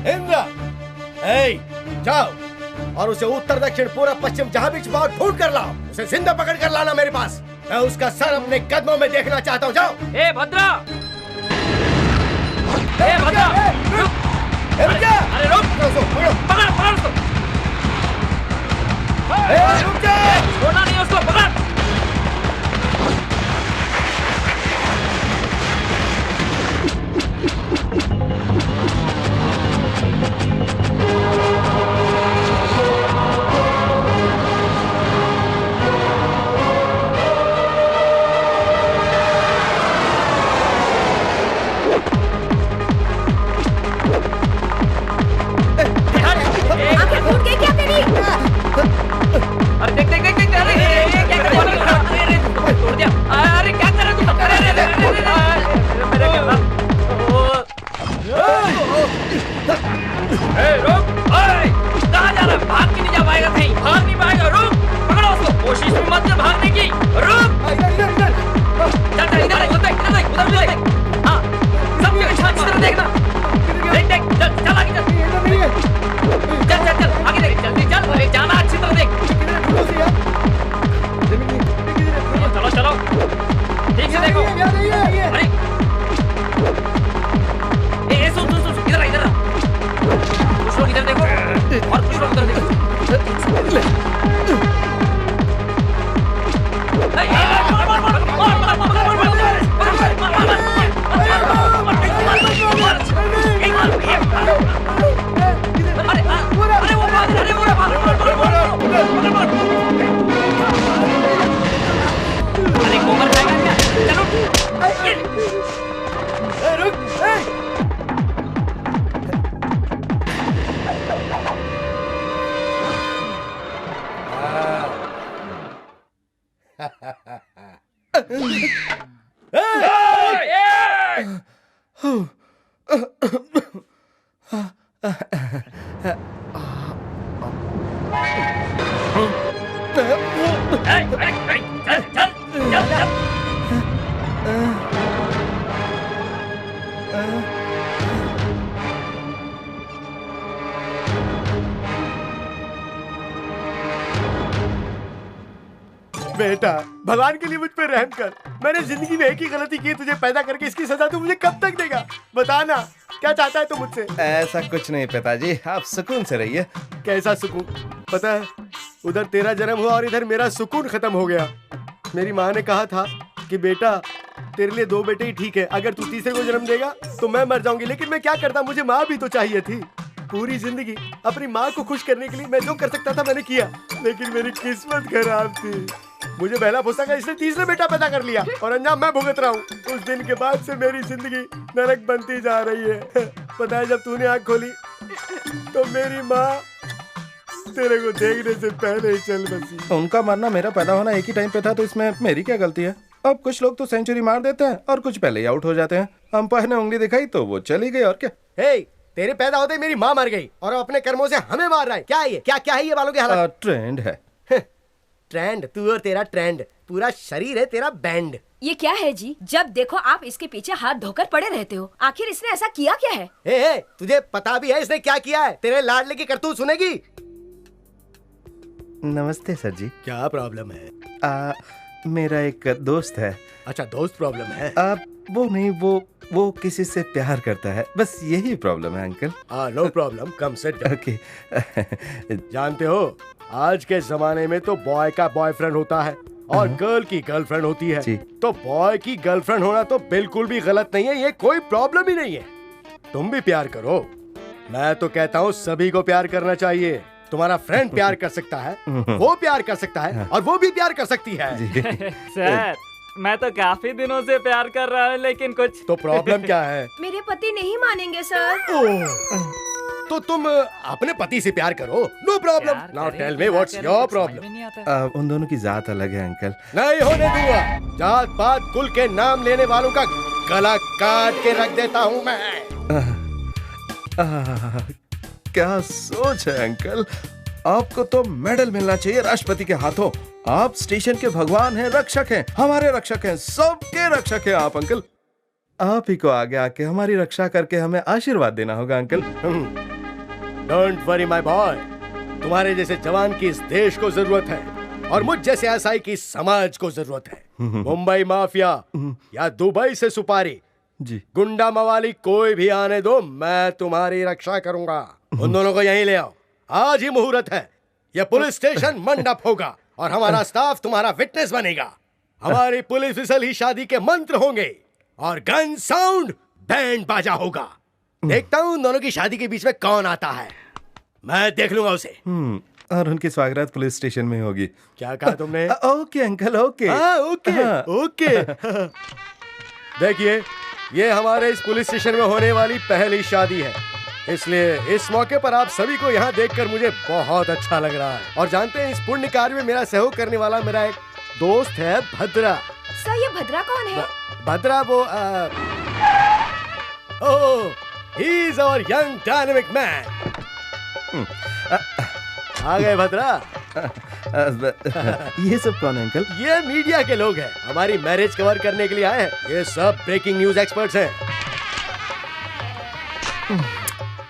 इंद्र, जाओ और उसे उत्तर दक्षिण पूर्व पश्चिम जहां भी छुपाओ ढूंढ कर लाओ। उसे जिंदा पकड़ कर लाना मेरे पास। मैं उसका सर अपने कदमों में देखना चाहता हूँ। जाओ। ए भद्रा! ए भद्रा! अरे रुक! पकड़ पकड़ उसको! रुक जा! छोड़ना नहीं उसको, पकड़! बेटा, भगवान के लिए मुझ पे रहम कर। मैंने जिंदगी में एक ही गलती की, तुझे पैदा करके। इसकी सजा तू मुझे कब तक देगा? बताना, क्या चाहता है तू मुझसे? ऐसा कुछ नहीं पिताजी, आप सुकून से रहिए। कैसा सुकून? पता है, उधर तेरा जन्म हुआ और इधर मेरा सुकून खत्म हो गया। मेरी माँ ने कहा था कि बेटा तेरे लिए 2 बेटे ही ठीक है, अगर तू तीसरे को जन्म देगा तो मैं मर जाऊंगी। लेकिन मैं क्या करता, मुझे माँ भी तो चाहिए थी। पूरी जिंदगी अपनी माँ को खुश करने के लिए मैं जो कर सकता था मैंने किया, लेकिन मेरी किस्मत खराब थी। मुझे बहला फुसा का इसने तीसरा बेटा पैदा कर लिया और अंजाम मैं भुगत रहा हूँ। उस दिन के बाद से मेरी जिंदगी नरक बनती जा रही है। पता है, जब तूने आँख खोली तो मेरी माँ तेरे को देखने से पहले ही चल बसी। उनका मरना मेरा पैदा होना एक ही टाइम पे था, तो इसमें मेरी क्या गलती है? अब कुछ लोग तो सेंचुरी मार देते हैं और कुछ पहले ही आउट हो जाते हैं। अंपायर ने उंगली दिखाई तो वो चली गई, और क्या। हे, तेरे पैदा होते ही मेरी माँ मर गई और अपने कर्मों से हमें मार रहा है। क्या है ये? क्या है ये बालों की हालत? ट्रेंड है। ट्रेंड? तू और तेरा ट्रेंड, पूरा शरीर है तेरा बैंड। ये क्या है जी? जब देखो आप इसके पीछे हाथ धोकर पड़े रहते हो। आखिर इसने ऐसा किया क्या है? हे, तुझे पता भी है इसने क्या किया है? तेरे लाडले की करतूत सुनेगी। नमस्ते सर जी। क्या प्रॉब्लम है? मेरा एक दोस्त है। अच्छा, दोस्त प्रॉब्लम है? वो नहीं, वो किसी से प्यार करता है, बस यही प्रॉब्लम है uncle. No problem, come sit. Okay. जानते हो, आज के जमाने में तो बॉय का बॉयफ्रेंड होता है और गर्ल की गर्लफ्रेंड होती है। तो बॉय की गर्लफ्रेंड होना तो बिल्कुल भी गलत नहीं है, ये कोई प्रॉब्लम ही नहीं है। तुम भी प्यार करो। मैं तो कहता हूँ सभी को प्यार करना चाहिए। तुम्हारा फ्रेंड प्यार कर सकता है, वो प्यार कर सकता है और वो भी प्यार कर सकती है। सर, मैं तो काफी दिनों से प्यार कर रहा हूँ, लेकिन कुछ तो प्रॉब्लम क्या है? मेरे पति नहीं मानेंगे सर। तो तुम अपने पति से प्यार करो, no problem. Now tell me what's your problem? उन दोनों की जात अलग है अंकल। नहीं होने दूंगा। जात पात कुल के नाम लेने वालों का गला काट के रख देता हूँ मैं। क्या सोच है अंकल, आपको तो मेडल मिलना चाहिए राष्ट्रपति के हाथों। आप स्टेशन के भगवान हैं, रक्षक हैं, हमारे रक्षक हैं, सबके रक्षक हैं आप अंकल। आप ही को आगे आके हमारी रक्षा करके हमें आशीर्वाद देना होगा uncle. Don't worry my boy, तुम्हारे जैसे जवान की इस देश को जरूरत है और मुझ जैसे एसआई की समाज को जरूरत है। मुंबई माफिया या दुबई से सुपारी जी, गुंडा मवाली कोई भी आने दो, मैं तुम्हारी रक्षा करूंगा। उन दोनों को यहीं ले आओ, आज ही मुहूर्त है। यह पुलिस स्टेशन मंडप होगा और हमारा स्टाफ तुम्हारा विटनेस बनेगा। हमारी पुलिस विसल ही शादी के मंत्र होंगे और गन साउंड बैंड बाजा होगा। देखता हूँ उन दोनों की शादी के बीच में कौन आता है, मैं देख लूंगा उसे। और उनकी स्वागत पुलिस स्टेशन में होगी। क्या कहा तुमने? Okay uncle, okay. Okay okay. देखिए, ये हमारे इस पुलिस स्टेशन में होने वाली पहली शादी है, इसलिए इस मौके पर आप सभी को यहाँ देखकर मुझे बहुत अच्छा लग रहा है। और जानते हैं, इस पुण्य कार्य में मेरा सहयोग करने वाला मेरा एक दोस्त है भद्रा। सर, ये भद्रा कौन है? भद्रा वो ओह, he is our young dynamic man। आ गए भद्रा। ये सब कौन है अंकल? ये मीडिया के लोग हैं, हमारी मैरिज कवर करने के लिए आए हैं। ये सब ब्रेकिंग न्यूज एक्सपर्ट्स हैं।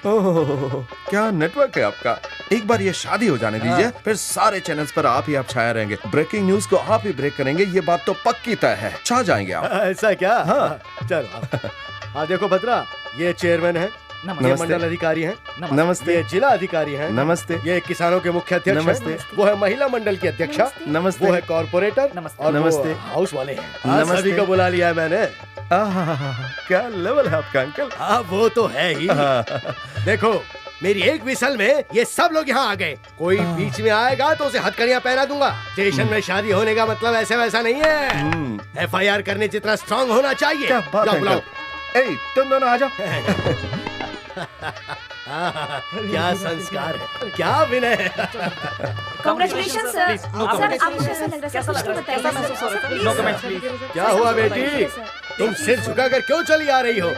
ओह, क्या नेटवर्क है आपका। एक बार ये शादी हो जाने दीजिए, फिर सारे चैनल्स पर आप ही आप छाया रहेंगे। ब्रेकिंग न्यूज को आप ही ब्रेक करेंगे, ये बात तो पक्की तय है। छा जाएंगे आप। ऐसा क्या? हाँ चलो। हाँ देखो भद्रा, ये चेयरमैन है, ये मंडल अधिकारी हैं, नमस्ते। ये जिला अधिकारी हैं, नमस्ते। ये किसानों के मुख्य अध्यक्ष नमस्ते। हैं, वो है महिला मंडल की अध्यक्षा, नमस्ते। वो है कॉर्पोरेटर, और नमस्ते। वो हाउस वाले हैं। नमस्ते। सभी को बुला लिया है मैंने। क्या लेवल है आपका अंकल। हाँ वो तो है ही। देखो, मेरी एक विसल में ये सब लोग यहाँ आ गए। कोई बीच में आएगा तो उसे हथकड़ियाँ पहना दूंगा। स्टेशन में शादी होने का मतलब ऐसे वैसा नहीं है। FIR करने जितना स्ट्रांग होना चाहिए। क्या बात है बुलाओ। अंकल। ए, तुम दोनों आ जाओ। क्या संस्कार है, क्या विनय है। Congratulation sir. सर, आपको कैसा लग रहा है? सर, कुछ तो बताइए। क्या हुआ बेटी, तुम सिर झुकाकर क्यों चली आ रही हो?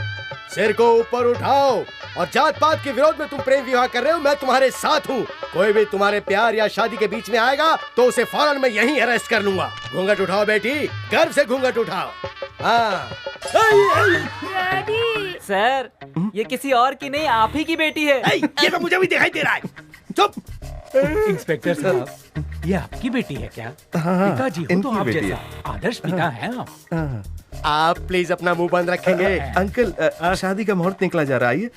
सिर को ऊपर उठाओ। और जात पात के विरोध में तुम प्रेम विवाह कर रहे हो, मैं तुम्हारे साथ हूँ। कोई भी तुम्हारे प्यार या शादी के बीच में आएगा तो उसे फौरन मैं यहीं अरेस्ट कर लूंगा। घूंघट उठाओ बेटी, गर्व से घूंघट उठाओ। हाँ। डैडी। सर, ये किसी और की नहीं, आप ही की बेटी है। ये तो मुझे भी दिखाई दे रहा है। चुप। इंस्पेक्टर साहब, ये आपकी बेटी है क्या? पिताजी हो तो इनकी आप बेटी जैसा आदर्श पिता हैं आप। आप प्लीज अपना मुंह बंद रखेंगे। अंकल, शादी का मुहूर्त निकला जा रहा है। ये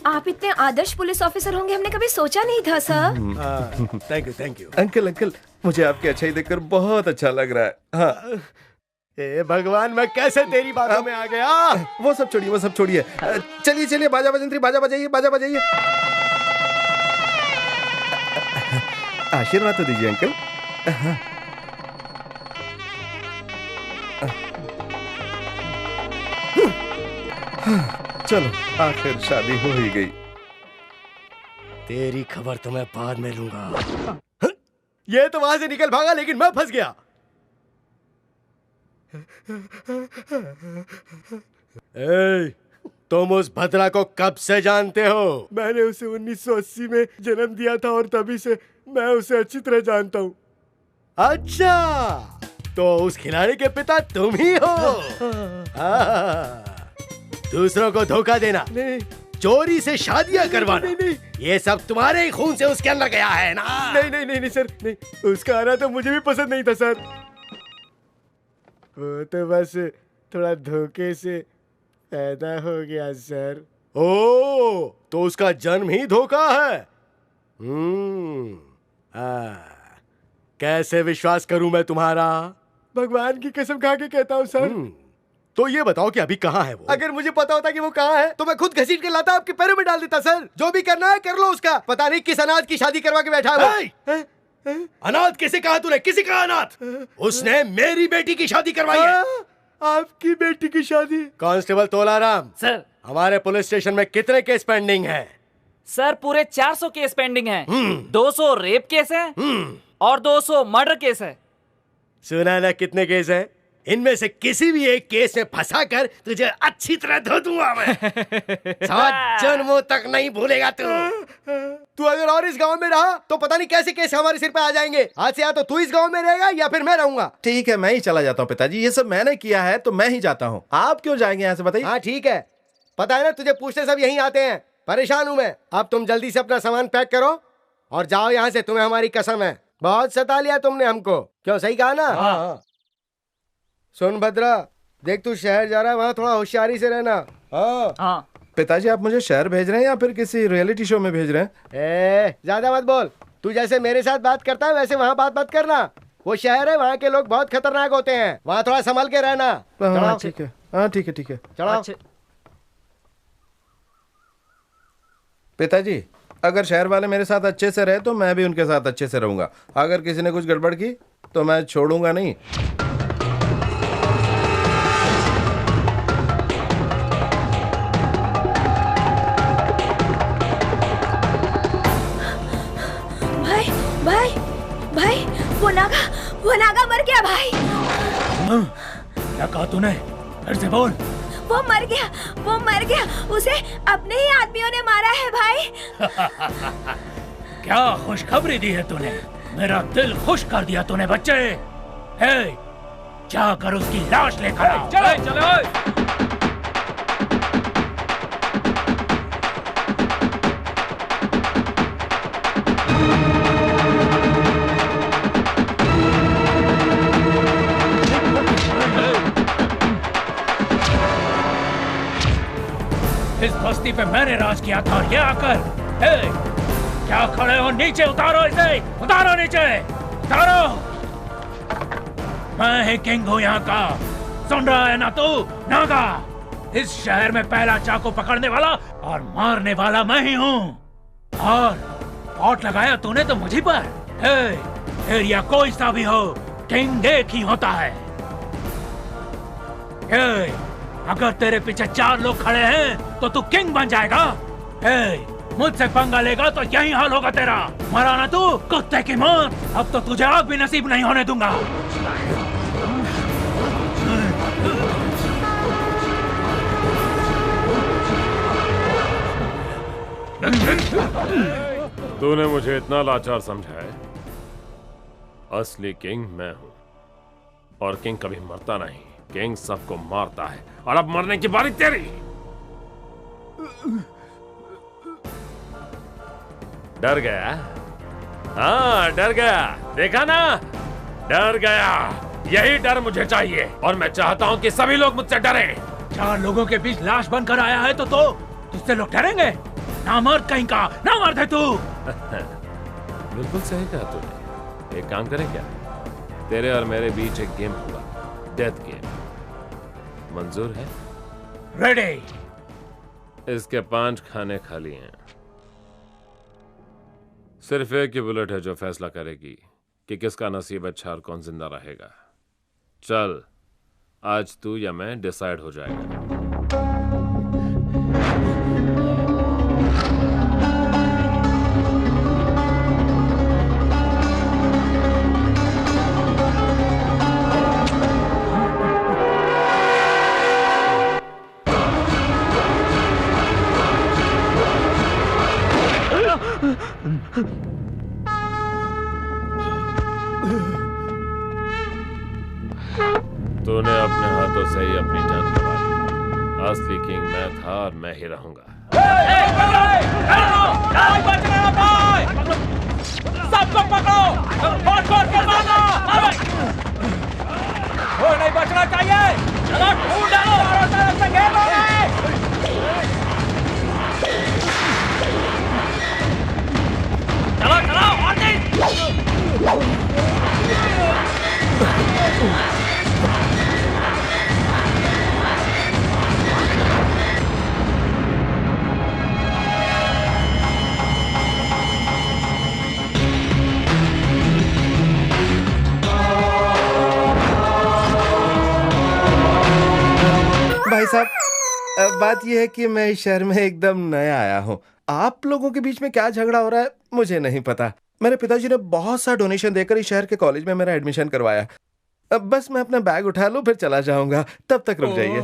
आप इतने आदर्श पुलिस ऑफिसर होंगे हमने कभी सोचा नहीं था sir. Thank you thank you. Uncle, मुझे आपकी अच्छाई देखकर बहुत अच्छा लग रहा है। हाँ। ए भगवान, मैं कैसे तेरी बातों में आ गया। वो सब छोड़िए। चलिए बाजा बजंत्री, बाजा बजाइए। आशीर्वाद तो दीजिए अंकल। चलो, आखिर शादी हो ही गई। तेरी खबर तो मैं बाद में लूंगा। ये तो वहां से निकल भागा, लेकिन मैं फंस गया। तुम उस भद्रा को कब से जानते हो? मैंने उसे 1980 में जन्म दिया था और तभी से मैं उसे अच्छी तरह जानता हूँ। अच्छा, तो उस खिलाड़ी के पिता तुम ही हो। दूसरों को धोखा देना, नहीं, चोरी से शादियां करवाना, नहीं, ये सब तुम्हारे ही खून से उसके अंदर गया है ना? नहीं सर, नहीं, उसका आना तो मुझे भी पसंद नहीं था सर। वो तो बस थोड़ा धोखे से पैदा हो गया सर। ओ, तो उसका जन्म ही धोखा है। कैसे विश्वास करूं मैं तुम्हारा? भगवान की कसम खा के कहता हूं सर। तो ये बताओ कि अभी कहाँ है वो? अगर मुझे पता होता कि वो कहाँ है तो मैं खुद घसीट के लाता, आपके पैरों में डाल देता सर। जो भी करना है कर लो उसका। पता नहीं किस अनाथ की शादी करवा के बैठा है वो। अनाथ किसे कहा तूने? किसी का अनाथ? उसने मेरी बेटी की शादी करवाई है। आपकी बेटी की शादी? कांस्टेबल तोलाराम सर, हमारे पुलिस स्टेशन में कितने केस पेंडिंग हैं? सर पूरे 400 केस पेंडिंग हैं। 200 रेप केस हैं और 200 मर्डर केस है। सुना ना कितने केस हैं? इनमें से किसी भी एक केस में फंसाकर तुझे अच्छी तरह धो दूंगा मैं। 7 जन्मों तक नहीं भूलेगा तू अगर और इस गांव में रहा तो पता नहीं कैसे कैसे हमारे सिर पे आ जाएंगे। आज से या तो तू इस गांव में रहेगा या फिर मैं रहूंगा। ठीक है, मैं ही चला जाता हूँ पिताजी। ये सब मैंने किया है तो मैं ही जाता हूँ। आप क्यों जाएंगे यहाँ से, बताइए। हाँ ठीक है, पता है ना तुझे पूछते सब यहीं आते हैं। परेशान हूँ मैं। अब तुम जल्दी से अपना सामान पैक करो और जाओ यहाँ से, तुम्हें हमारी कसम है। बहुत सता लिया तुमने हमको, क्यों? सही कहा ना? हाँ। सुन भद्रा, देख तू शहर जा रहा है, वहाँ थोड़ा होशियारी से रहना। हाँ। हाँ। पिताजी आप मुझे शहर भेज रहे हैं या फिर किसी रियलिटी शो में भेज रहे हैं? ज्यादा मत बोल। तू जैसे मेरे साथ बात करता है वैसे वहाँ बात मत करना। वो शहर है, वहाँ के लोग बहुत खतरनाक होते हैं, वहाँ थोड़ा संभल के रहना। हाँ ठीक है, हाँ ठीक है ठीक है। चलो। पिताजी अगर शहर वाले मेरे साथ अच्छे से रहे तो मैं भी उनके साथ अच्छे से रहूंगा। अगर किसी ने कुछ गड़बड़ की तो मैं छोड़ूंगा नहीं। भाई भाई भाई, वो नागा मर गया भाई। क्या कहा तूने? फिर से बोल। वो मर गया, उसे अपने ही आदमियों ने मारा है भाई। क्या खुशखबरी दी है तूने, मेरा दिल खुश कर दिया तूने बच्चे। हे, जाकर उसकी लाश लेकर आओ। चलो चलो। इस बस्ती पे मैंने राज किया था और ये आकर, हे, क्या खड़े हो? नीचे उतारो इसे, उतारो नीचे, उतारो। मैं ही किंग हूँ यहाँ का, सुन रहा है ना तू नागा? इस शहर में पहला चाकू पकड़ने वाला और मारने वाला मैं ही हूँ। और पॉट लगाया तूने तो मुझी पर। हे, एरिया कोई सा भी हो, किंग एक ही होता है। हे, अगर तेरे पीछे 4 लोग खड़े हैं तो तू किंग बन जाएगा। मुझसे पंगा लेगा तो यही हाल होगा तेरा। मरा ना तू, कुत्ते की मौत। अब तो तुझे आग भी नसीब नहीं होने दूंगा। तूने मुझे इतना लाचार समझा है? असली किंग मैं हूं, और किंग कभी मरता नहीं, किंग सबको मारता है। और अब मरने की बारी तेरी। डर गया? हाँ डर गया, देखा ना, डर गया। यही डर मुझे चाहिए और मैं चाहता हूँ कि सभी लोग मुझसे डरें। 4 लोगों के बीच लाश बनकर आया है तो तुझसे लोग डरेंगे? ना मर्द कहीं का, ना मर्द है तू। बिल्कुल सही कहा तूने। एक काम करें क्या, तेरे और मेरे बीच एक गेम होगा, डेथ गेम। मंजूर है? रेडी। इसके 5 खाने खाली हैं। सिर्फ एक ही बुलेट है जो फैसला करेगी कि किसका नसीब अच्छा और कौन जिंदा रहेगा। चल, आज तू या मैं डिसाइड हो जाएगा। तूने अपने हाथों से ही अपनी जान गंवा ली। असली किंग मैं था और मैं ही रहूंगा। सबको पकड़ो, फोड़ के मारना। कोई नहीं बचना चाहिए। चलो ढूंढ डालो, चारों तरफ से घेर लो। चलो चलो और भाई साहब, बात यह है कि मैं इस शहर में एकदम नया आया हूँ। आप लोगों के बीच में क्या झगड़ा हो रहा है मुझे नहीं पता। मेरे पिताजी ने बहुत सा डोनेशन देकर इस शहर के कॉलेज में मेरा एडमिशन करवाया। अब बस मैं अपना बैग उठा लूं फिर चला जाऊंगा, तब तक रुक जाइए।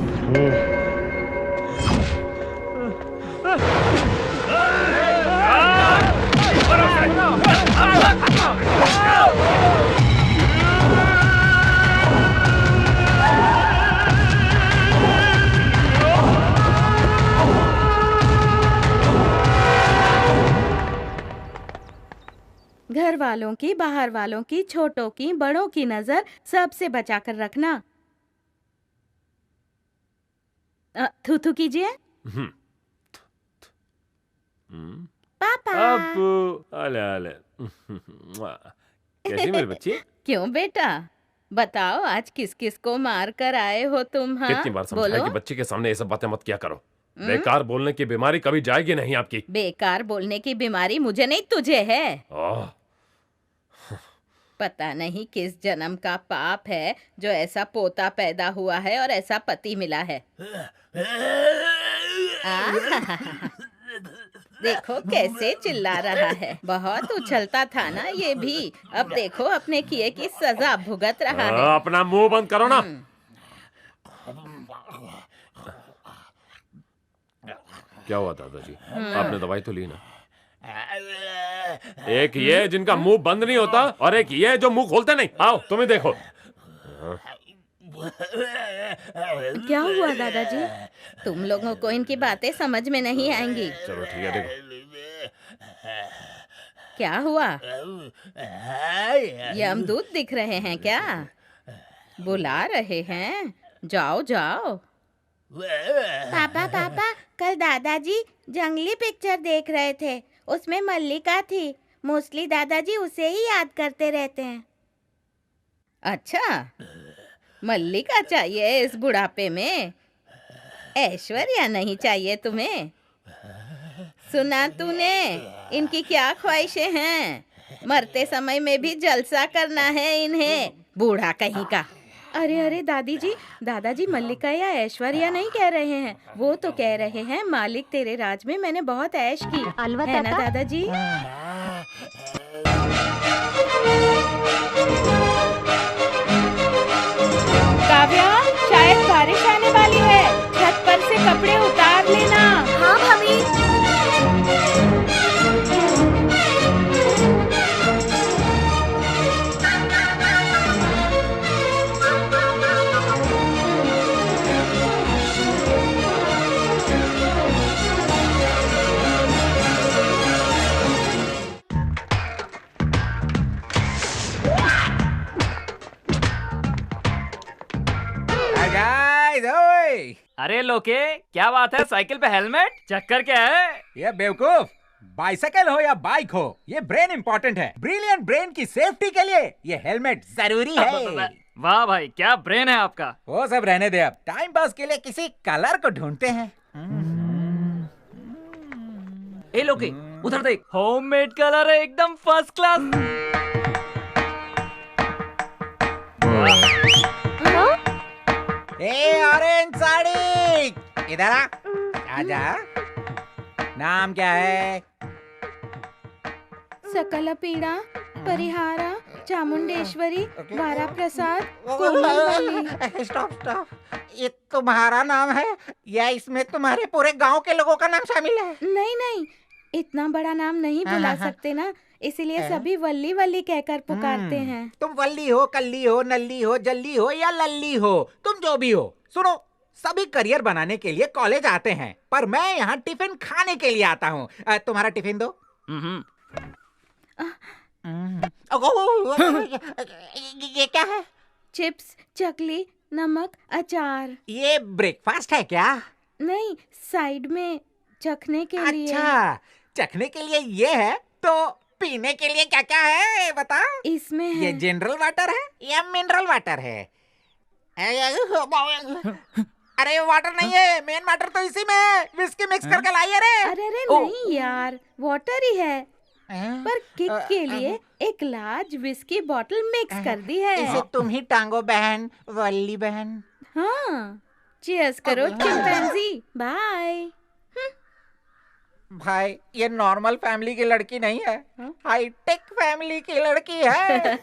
वालों की, बाहर वालों की, छोटों की, बड़ों की नजर सबसे बचा कर रखना। थू कीजिए। पापा। अब अले अले कैसी मेरी बच्ची? क्यों बेटा, बताओ आज किस किस को मार कर आए हो तुम? हाँ कितनी बार समझाया बोलो। कि बच्ची के सामने ये सब बातें मत किया करो। बेकार बोलने की बीमारी कभी जाएगी नहीं आपकी। बेकार बोलने की बीमारी मुझे नहीं तुझे है। ओह, पता नहीं किस जन्म का पाप है जो ऐसा पोता पैदा हुआ है और ऐसा पति मिला है। देखो कैसे चिल्ला रहा है। बहुत उछलता था ना ये भी। अब देखो अपने किए की सजा भुगत रहा है। अपना मुंह बंद करो ना। क्या हुआ दादाजी? आपने दवाई तो ली ना? एक ये जिनका मुंह बंद नहीं होता और एक ये जो मुंह खोलते नहीं। आओ तुम ही देखो। क्या हुआ दादाजी? तुम लोगों को इनकी बातें समझ में नहीं आएंगी। चलो ठीक है, देखो क्या हुआ? यमदूत दिख रहे हैं क्या? बुला रहे हैं? जाओ जाओ। पापा पापा, कल दादाजी जंगली पिक्चर देख रहे थे, उसमें मल्लिका थी। मोस्टली दादाजी उसे ही याद करते रहते हैं। अच्छा, मल्लिका चाहिए इस बुढ़ापे में? ऐश्वर्या नहीं चाहिए तुम्हें? सुना तूने इनकी क्या ख्वाहिशें हैं? मरते समय में भी जलसा करना है इन्हें, बूढ़ा कहीं का। अरे अरे दादाजी मल्लिका या ऐश्वर्या नहीं कह रहे हैं, वो तो कह रहे हैं मालिक तेरे राज में मैंने बहुत ऐश की, है ना दादाजी? काव्या, शायद बारिश आने वाली है, छत पर से कपड़े उतार लेना। हाँ भाभी। अरे लोके, क्या बात है? साइकिल पे हेलमेट? चक्कर क्या है? ये बेवकूफ, बाइसाइकिल हो या बाइक हो, ये ब्रेन इंपॉर्टेंट है। ब्रिलियंट ब्रेन की सेफ्टी के लिए ये हेलमेट जरूरी है। वाह भाई, क्या ब्रेन है आपका। वो सब रहने दे, अब टाइम पास के लिए किसी कलर को ढूंढते हैं। ए लोके, उधर देख, होममेड कलर है, एकदम फर्स्ट क्लास। ए ऑरेंज साड़ी, इधर आ, आजा। नाम क्या है? सकल पीड़ा परिहारा चामुंडेश्वरी वारा प्रसाद कोमलवल्ली। स्टॉप, ये तुम्हारा नाम है या इसमें तुम्हारे पूरे गांव के लोगों का नाम शामिल है? नहीं, इतना बड़ा नाम नहीं बुला सकते ना, इसीलिए सभी वल्ली वल्ली कहकर पुकारते हैं। तुम वल्ली हो, कल्ली हो, नल्ली हो, जल्ली हो या लल्ली हो, तुम जो भी हो, सुनो, सभी करियर बनाने के लिए कॉलेज आते हैं, पर मैं यहाँ टिफिन खाने के लिए आता हूँ। तुम्हारा टिफिन दो। ये क्या है? चिप्स, चकली, नमक, अचार। ये ब्रेकफास्ट है क्या? नहीं, साइड में चखने के लिए। अच्छा, चखने के लिए ये है, तो पीने के लिए क्या क्या है बता? इसमें है। ये जनरल वाटर है या मिनरल वाटर है? अरे वाटर नहीं है, मेन वाटर तो इसी में है। विस्की मिक्स करके लाइए रे। अरे नहीं यार, वाटर ही है, पर किक के लिए एक लार्ज विस्की बोतल मिक्स कर दी है। इसे तुम ही टांगो बहन, वल्ली बहन। हाँ, चीयर्स करो चिंपैंजी। बाय। भाई, ये नॉर्मल फैमिली की लड़की नहीं है, हाईटेक फैमिली की लड़की है।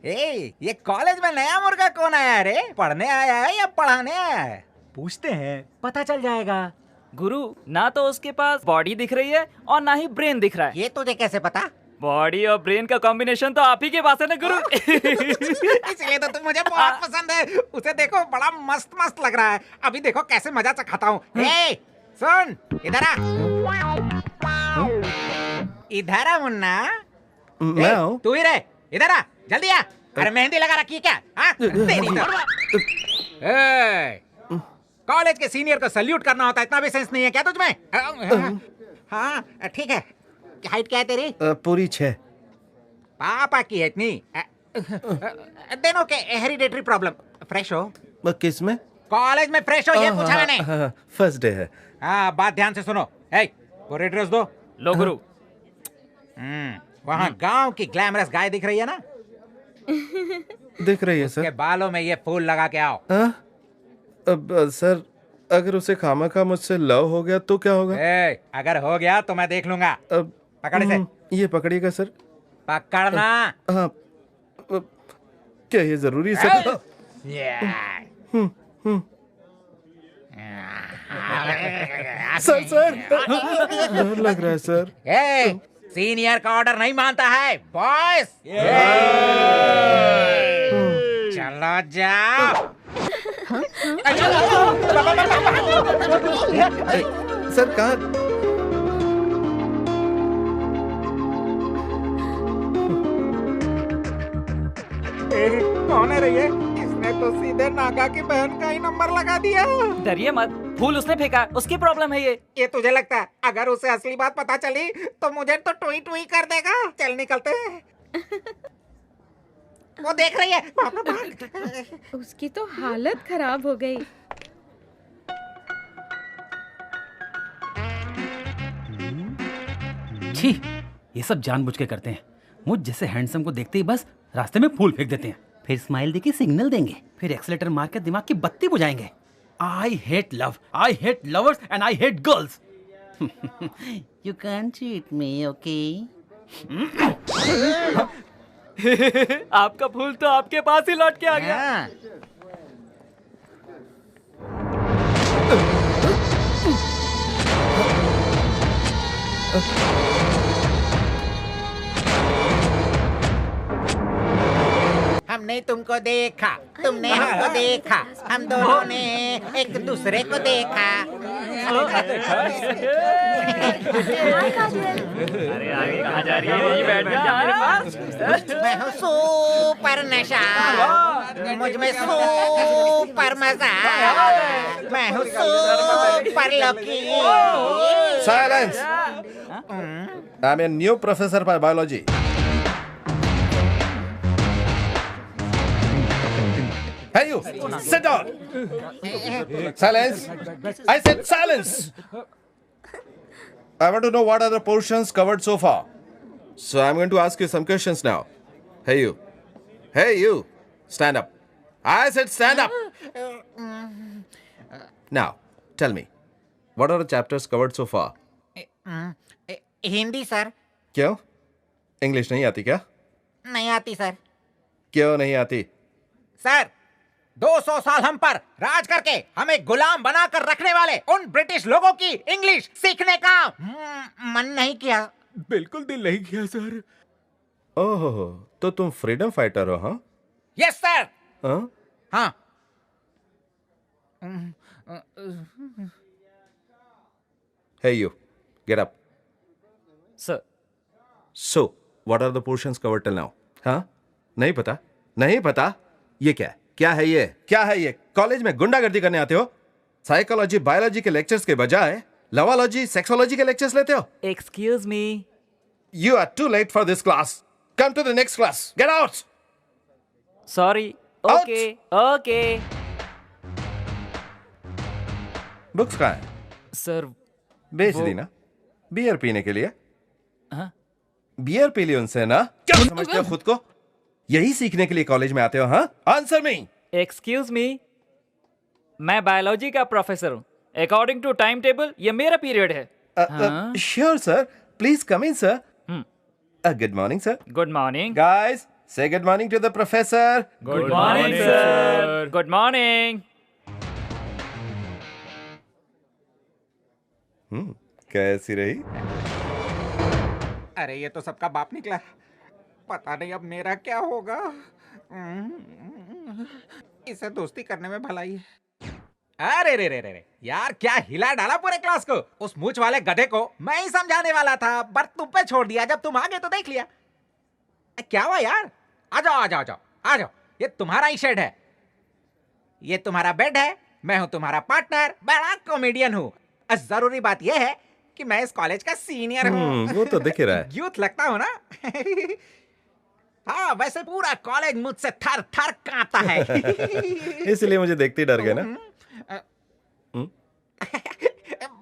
ये कॉलेज में नया मुर्गा कौन आया रे? पढ़ने आया है या पढ़ाने आया है? पूछते हैं, पता चल जाएगा। गुरु, ना तो उसके पास बॉडी दिख रही है और ना ही ब्रेन दिख रहा है। ये तुझे कैसे पता? बॉडी और ब्रेन का कॉम्बिनेशन तो आप ही के पास है ना गुरु। इसलिए तो तुम मुझे बहुत पसंद है। उसे देखो, बड़ा मस्त मस्त लग रहा है। अभी देखो कैसे मजा चखाता हूँ। सुन, इधर आ। इधर आ मुन्ना, मैं हूँ। तू ही रहे, इधर आ, जल्दी आ। अरे मेहंदी लगा रखी है क्या? हाँ? तेरी तो। ए, कॉलेज के सीनियर को सल्यूट करना होता है, इतना भी सेंस नहीं है क्या तुझमें? हाँ ठीक है। हाइट क्या है तेरी? पूरी 6। पापा की है इतनी। दोनों के हेरिडेटरी प्रॉब्लम। फ्रेश हो? किस में? कॉलेज में फ्रेश हो, ये पूछा मैंने। फर्स्ट डे है। हाँ, बात ध्यान से सुनो। ए, पूरी ड्रेस दो। लो गुरु। वहाँ गांव की ग्लैमरस गाय दिख रही है ना? दिख रही है उसके सर। बालों में ये फूल लगा के आओ। अब सर, अगर उसे खामखा मुझसे लव हो गया तो क्या होगा? ए, अगर हो गया तो मैं देख लूंगा। अब पकड़ इसे। ये पकड़िएगा सर। पकड़ना। हाँ। क्या ये जरूरी है सर? सर सर, डर लग रहा है सर। ए, सीनियर का ऑर्डर नहीं मानता है बॉयज। चलो जाओ। सर कहाँ? कौन है ये? इसने तो सीधे नागा की बहन का ही नंबर लगा दिया। डरिए मत, फूल उसने फेंका, उसकी प्रॉब्लम है ये। ये तुझे लगता है अगर उसे असली बात पता चली तो मुझे तो टुई टुई कर देगा। चल निकलते हैं। वो देख रही है। उसकी तो हालत खराब हो गई। छी, ये सब जानबूझ के करते हैं। मुझ जैसे हैंडसम को देखते ही बस रास्ते में फूल फेंक देते हैं, फिर स्माइल देके सिग्नल देंगे, फिर एक्सीलेटर मार के दिमाग की बत्ती बुझाएंगे। I hate love, I hate lovers and I hate girls. You can cheat me, okay? आपका फूल तो आपके पास ही लौट के आ गया। हमने तुमको देखा, तुमने हमको देखा, हम दोनों ने एक दूसरे को देखा। अरे आगे कहाँ जा रही है? ये बैठ जा हमारे पास। मैं हूँ सुपर नशा, मुझ में सुपर मजा, मैं हूँ super lucky. Silence! I'm a new professor by biology. Hey you, sit down. Silence. I said silence. I want to know what are the portions covered so far. So I'm going to ask you some questions now. Hey you. Hey you. Stand up. I said stand up. Now, tell me. What are the chapters covered so far? Hindi sir. क्यों? English नहीं आती क्या? नहीं आती sir. क्यों नहीं आती? Sir, 200 साल हम पर राज करके हमें गुलाम बनाकर रखने वाले उन ब्रिटिश लोगों की इंग्लिश सीखने का मन नहीं किया। बिल्कुल दिल नहीं किया सर। ओह, तो तुम फ्रीडम फाइटर हो? हाँ? Yes sir. हाँ। Hey you, get up. Sir. So, what are the portions covered till now? हाँ? नहीं पता? नहीं पता? ये क्या है? क्या है ये? क्या है ये? कॉलेज में गुंडागर्दी करने आते हो? साइकोलॉजी, बायोलॉजी के लेक्चर्स के बजाय लवालॉजी, सेक्सोलॉजी के लेक्चर्स लेते हो? Excuse me. You are too late for this class. Come to the next class. Get out. Sorry. Out. Okay. Okay. Books कहाँ है? सर बेच दी ना? बियर पीने के लिए? हाँ? बियर पी ली उनसे ना? क्या समझते हो खुद को? यही सीखने के लिए कॉलेज में आते हो? हाँ? Answer me. एक्सक्यूज मी, मैं बायोलॉजी का प्रोफेसर हूँ। अकॉर्डिंग टू टाइम टेबल ये मेरा पीरियड है। Sure sir, please come in sir. Good morning sir. Good morning guys, say good morning to the professor. Good morning sir. Good morning. कैसी रही? अरे ये तो सबका बाप निकला। पता नहीं अब मेरा क्या होगा। इसे दोस्ती करने में भलाई है। अरे रे रे रे रे यार, क्या हिला डाला पूरे क्लास को। उस मूंछ वाले गधे को मैं ही समझाने वाला था, पर तुम पे छोड़ दिया। जब तुम आ गए तो देख लिया। क्या हुआ यार? आ जाओ आ जाओ आ जाओ आ जाओ, ये तुम्हारा ही शेड है, ये तुम्हारा बेड है, मैं हूँ तुम्हारा पार्टनर, बड़ा कॉमेडियन हूँ। जरूरी बात यह है कि मैं इस कॉलेज का सीनियर हूँ। वो तो दिख ही रहा है। यूथ लगता हूँ ना। हाँ, वैसे पूरा कॉलेज मुझसे थर थर कांपता है। इसलिए मुझे देखते ही डर गए ना।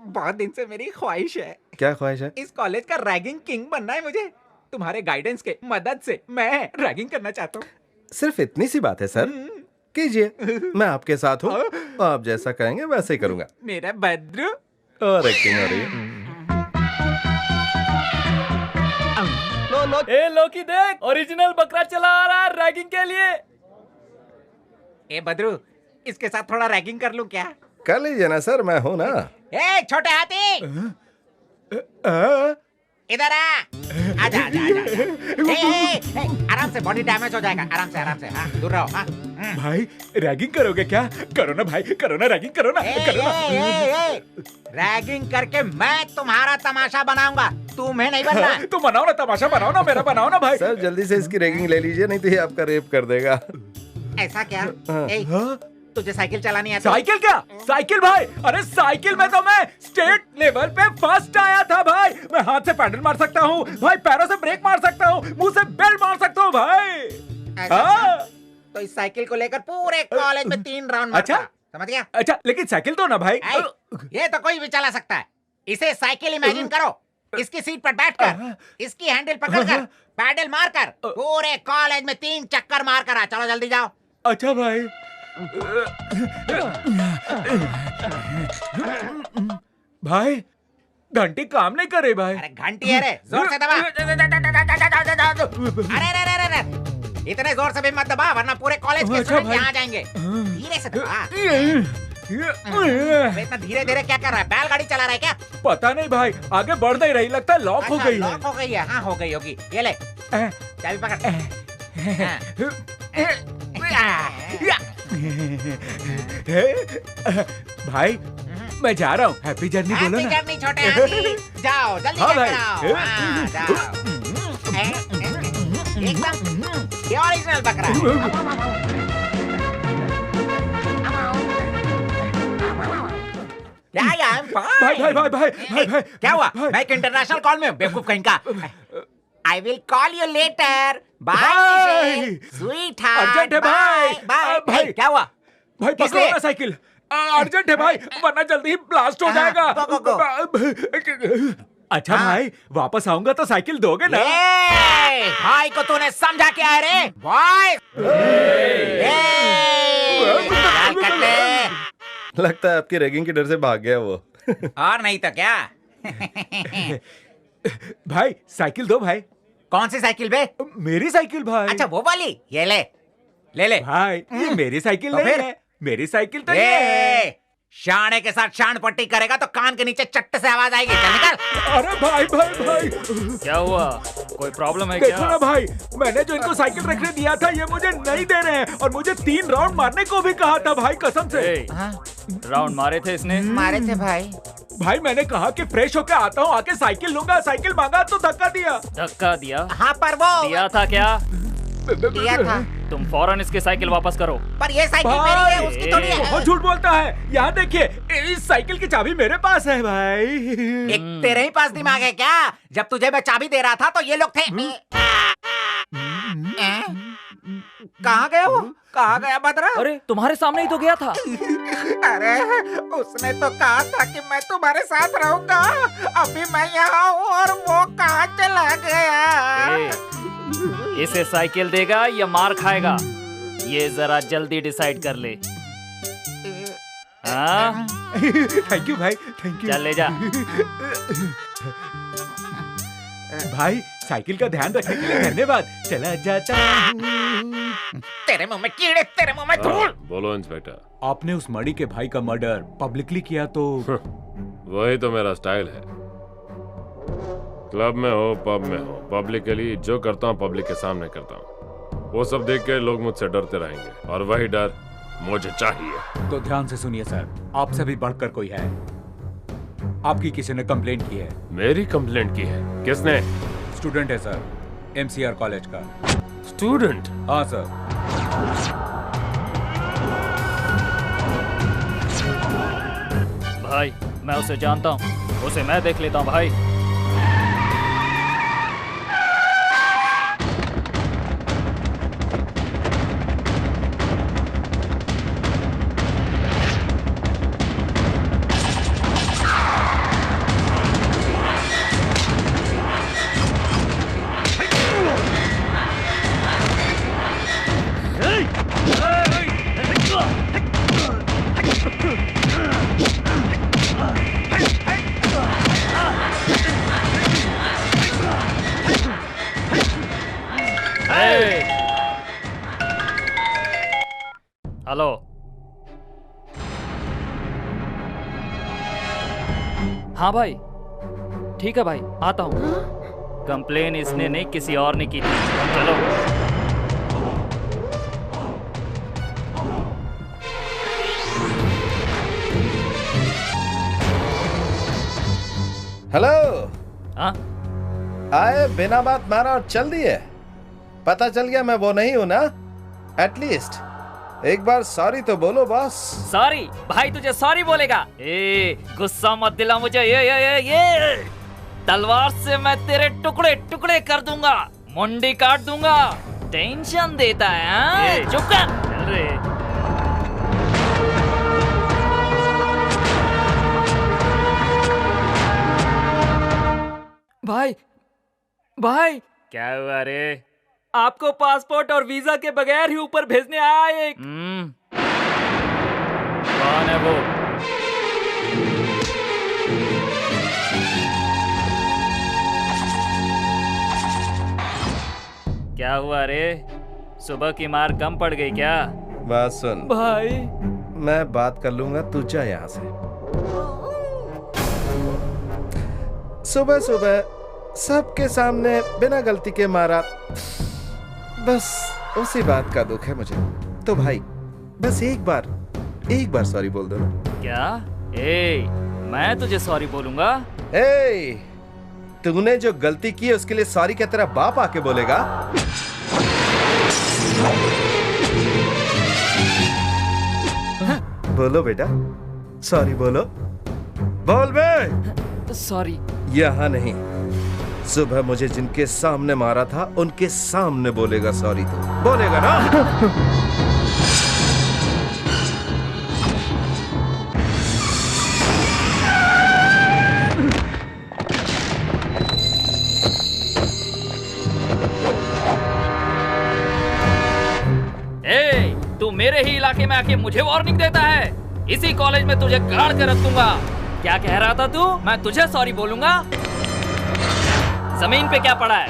बहुत दिन से मेरी ख्वाहिश है। क्या ख्वाहिश है? इस कॉलेज का रैगिंग किंग बनना है मुझे। तुम्हारे गाइडेंस के मदद से मैं रैगिंग करना चाहता हूँ। सिर्फ इतनी सी बात है सर, कीजिए, मैं आपके साथ हूँ। आप जैसा कहेंगे वैसे ही करूंगा। मेरा भद्रू। और एक्टिंग हो रही है। ए लोकी देख, ओरिजिनल बकरा चला आ रहा है रैगिंग के लिए। ए बद्रू, इसके साथ थोड़ा रैगिंग कर लूं क्या? कर लीजिए ना सर, मैं हूँ ना। ए छोटे हाथी, इधर आ। आजा आजा आजा। आराम से, बॉडी डैमेज हो जाएगा। आराम से, हाँ, दूर रहो। हाँ। भाई रैगिंग करोगे क्या? करो ना भाई, करो ना, रैगिंग करो ना, करो ना। रैगिंग करके मैं तुम्हारा तमाशा बनाऊंगा, तुम्हें नहीं बनना। तुम बनाओ ना, तमाशा बनाओ ना, मेरा बनाओ ना भाई। सर जल्दी से इसकी रैगिंग ले लीजिए, नहीं तो ये आपका रेप कर देगा। ऐसा क्या? तुझे साइकिल चलानी आती? साइकिल क्या? साइकिल भाई, अरे साइकिल में तो मैं स्टेट लेवल पे फर्स्ट आया था भाई। मैं हाथ से पैडल मार सकता हूँ भाई, पैरों से ब्रेक मार सकता हूँ, मुंह से बेल मार सकता हूँ भाई। हाँ? तो इस साइकिल को लेकर पूरे कॉलेज में 3 राउंड मारता। अच्छा? समझ गया? अच्छा, लेकिन साइकिल तो ना भाई। ये तो कोई भी चला सकता है। इसे साइकिल इमेजिन करो, इसकी सीट पर बैठकर, इसकी हैंडल पकड़कर, पैडल मारकर पूरे कॉलेज में 3 चक्कर मार कर आ। चलो जल्दी जाओ। अच्छा भाई। भाई घंटी काम नहीं करे भाई। अरे घंटी है रे, जोर से दबा। अरे इतने जोर से भी मत दबा, वरना पूरे कॉलेज के स्टूडेंट यहाँ जाएंगे। धीरे से दबा। इतना धीरे धीरे क्या कर रहा है? बैलगाड़ी चला रहा है क्या? पता नहीं भाई, आगे बढ़ नहीं रही, लगता है लॉक हो गई है। लॉक हो गई है। हाँ हो गई होगी। ये ले चाबी पकड़। भाई मैं जा रहा हूँ, हैप्पी जर्नी बोलो ना। जर्नी छोटे हाथी, जाओ जल्दी कराओ। जाओ एकदम ये ओरिजिनल बकरा है। भाई क्या हुआ? मैं एक इंटरनेशनल कॉल में हूँ, बेवकूफ कहीं का। I will call you later. Bye, sweetheart. Urgent है भाई। भाई क्या हुआ? भाई पकड़ो ना साइकिल, अर्जेंट है भाई, वरना जल्दी ही ब्लास्ट हो जाएगा। अच्छा भाई, वापस आऊंगा तो साइकिल दोगे ना? भाई को तूने समझा क्या है रे? भाई लगता है आपकी रैगिंग के डर से भाग गया वो। और नहीं तो क्या। भाई साइकिल दो भाई। कौन सी साइकिल बे? मेरी साइकिल भाई। अच्छा वो वाली, ये ले ले भाई। ये मेरी साइकिल नहीं है, मेरी साइकिल तो ये है। शाने के साथ शान पट्टी करेगा तो कान के नीचे चट्ट से आवाज आएगी। चल निकल। अरे भाई क्या हुआ? कोई प्रॉब्लम है क्या? देखो ना भाई, मैंने जो इनको साइकिल रखने दिया था ये मुझे नहीं दे रहे हैं, और मुझे 3 राउंड मारने को भी कहा था भाई, कसम से। राउंड मारे थे इसने? मारे थे भाई। भाई मैंने कहा कि फ्रेश होकर आता हूँ, आके साइकिल लूंगा, साइकिल मांगा तो धक्का दिया। धक्का दिया? हाँ पर वो दिया था क्या? दिया था। तुम फौरन इसकी साइकिल वापस करो। पर ये साइकिल मेरी है, उसकी थोड़ी है। बहुत झूठ बोलता है। यहाँ देखिए, इस साइकिल की चाबी मेरे पास है भाई। एक तेरे ही पास दिमाग है क्या? जब तुझे मैं चाबी दे रहा था तो ये लोग थे। कहाँ गया वो? कहाँ गया बदरा? अरे तुम्हारे सामने ही तो गया था। अरे उसने तो कहा था कि मैं तुम्हारे साथ रहूंगा। अभी मैं यहाँ हूँ और वो कहाँ चला गया? इसे साइकिल देगा या मार खाएगा? ये जरा जल्दी डिसाइड कर ले। हाँ? थैंक यू भाई, थैंक यू। चल ले जा। भाई साइकिल का ध्यान रखने के लिए धन्यवाद। चला जाता हूँ। तेरे मुंह में कीड़े, तेरे मुंह में धूल। बोलो इंस्पेक्टर। आपने उस मणि के भाई का मर्डर पब्लिकली किया तो? वही तो मेरा स्टाइल है। क्लब में हो, पब में हो, पब्लिकली जो करता हूँ पब्लिक के सामने करता हूँ। वो सब देख के लोग मुझसे डरते रहेंगे, और वही डर मुझे चाहिए। तो ध्यान से सुनिए सर, आपसे भी बढ़कर कोई है। आपकी किसी ने कंप्लेंट की है। मेरी कंप्लेंट की है? किसने? स्टूडेंट है सर। MCR कॉलेज का। स्टूडेंट? हाँ सर। भाई मैं उसे जानता हूँ, उसे मैं देख लेता हूँ भाई। हेलो, हाँ भाई ठीक है भाई, आता हूँ। कंप्लेन इसने नहीं किसी और ने की थी। चलो। हेलो। हाँ आए बिना बात मारा और चल दिए। पता चल गया मैं वो नहीं हूं ना। एटलीस्ट एक बार सॉरी तो बोलो बॉस। सॉरी भाई, तुझे सॉरी बोलेगा? ए गुस्सा मत दिला मुझे। ये तलवार से मैं तेरे टुकड़े टुकड़े कर दूंगा, मुंडी काट दूंगा। टेंशन देता है हाँ? चुप कर। चल रे। भाई भाई क्या हुआ रे? आपको पासपोर्ट और वीजा के बगैर ही ऊपर भेजने आया एक। कौन है वो? क्या हुआ रे? सुबह की मार कम पड़ गई क्या? बात सुन भाई, मैं बात कर लूंगा, तू जा यहाँ से। सुबह सुबह सबके सामने बिना गलती के मारा, बस उसी बात का दुख है मुझे। तो भाई बस एक बार सॉरी बोल दो ना। क्या? ए मैं तुझे सॉरी बोलूंगा? ए तूने जो गलती की है उसके लिए सॉरी क्या तेरा बाप आके बोलेगा? बोलो बेटा, सॉरी बोलो। बोल बे। सॉरी। यहाँ नहीं, सुबह मुझे जिनके सामने मारा था उनके सामने बोलेगा सॉरी। तो बोलेगा ना? तू मेरे ही इलाके में आके मुझे वार्निंग देता है? इसी कॉलेज में तुझे गाड़ के रख दूंगा। क्या कह रहा था तू? मैं तुझे सॉरी बोलूंगा? जमीन पे क्या पड़ा है?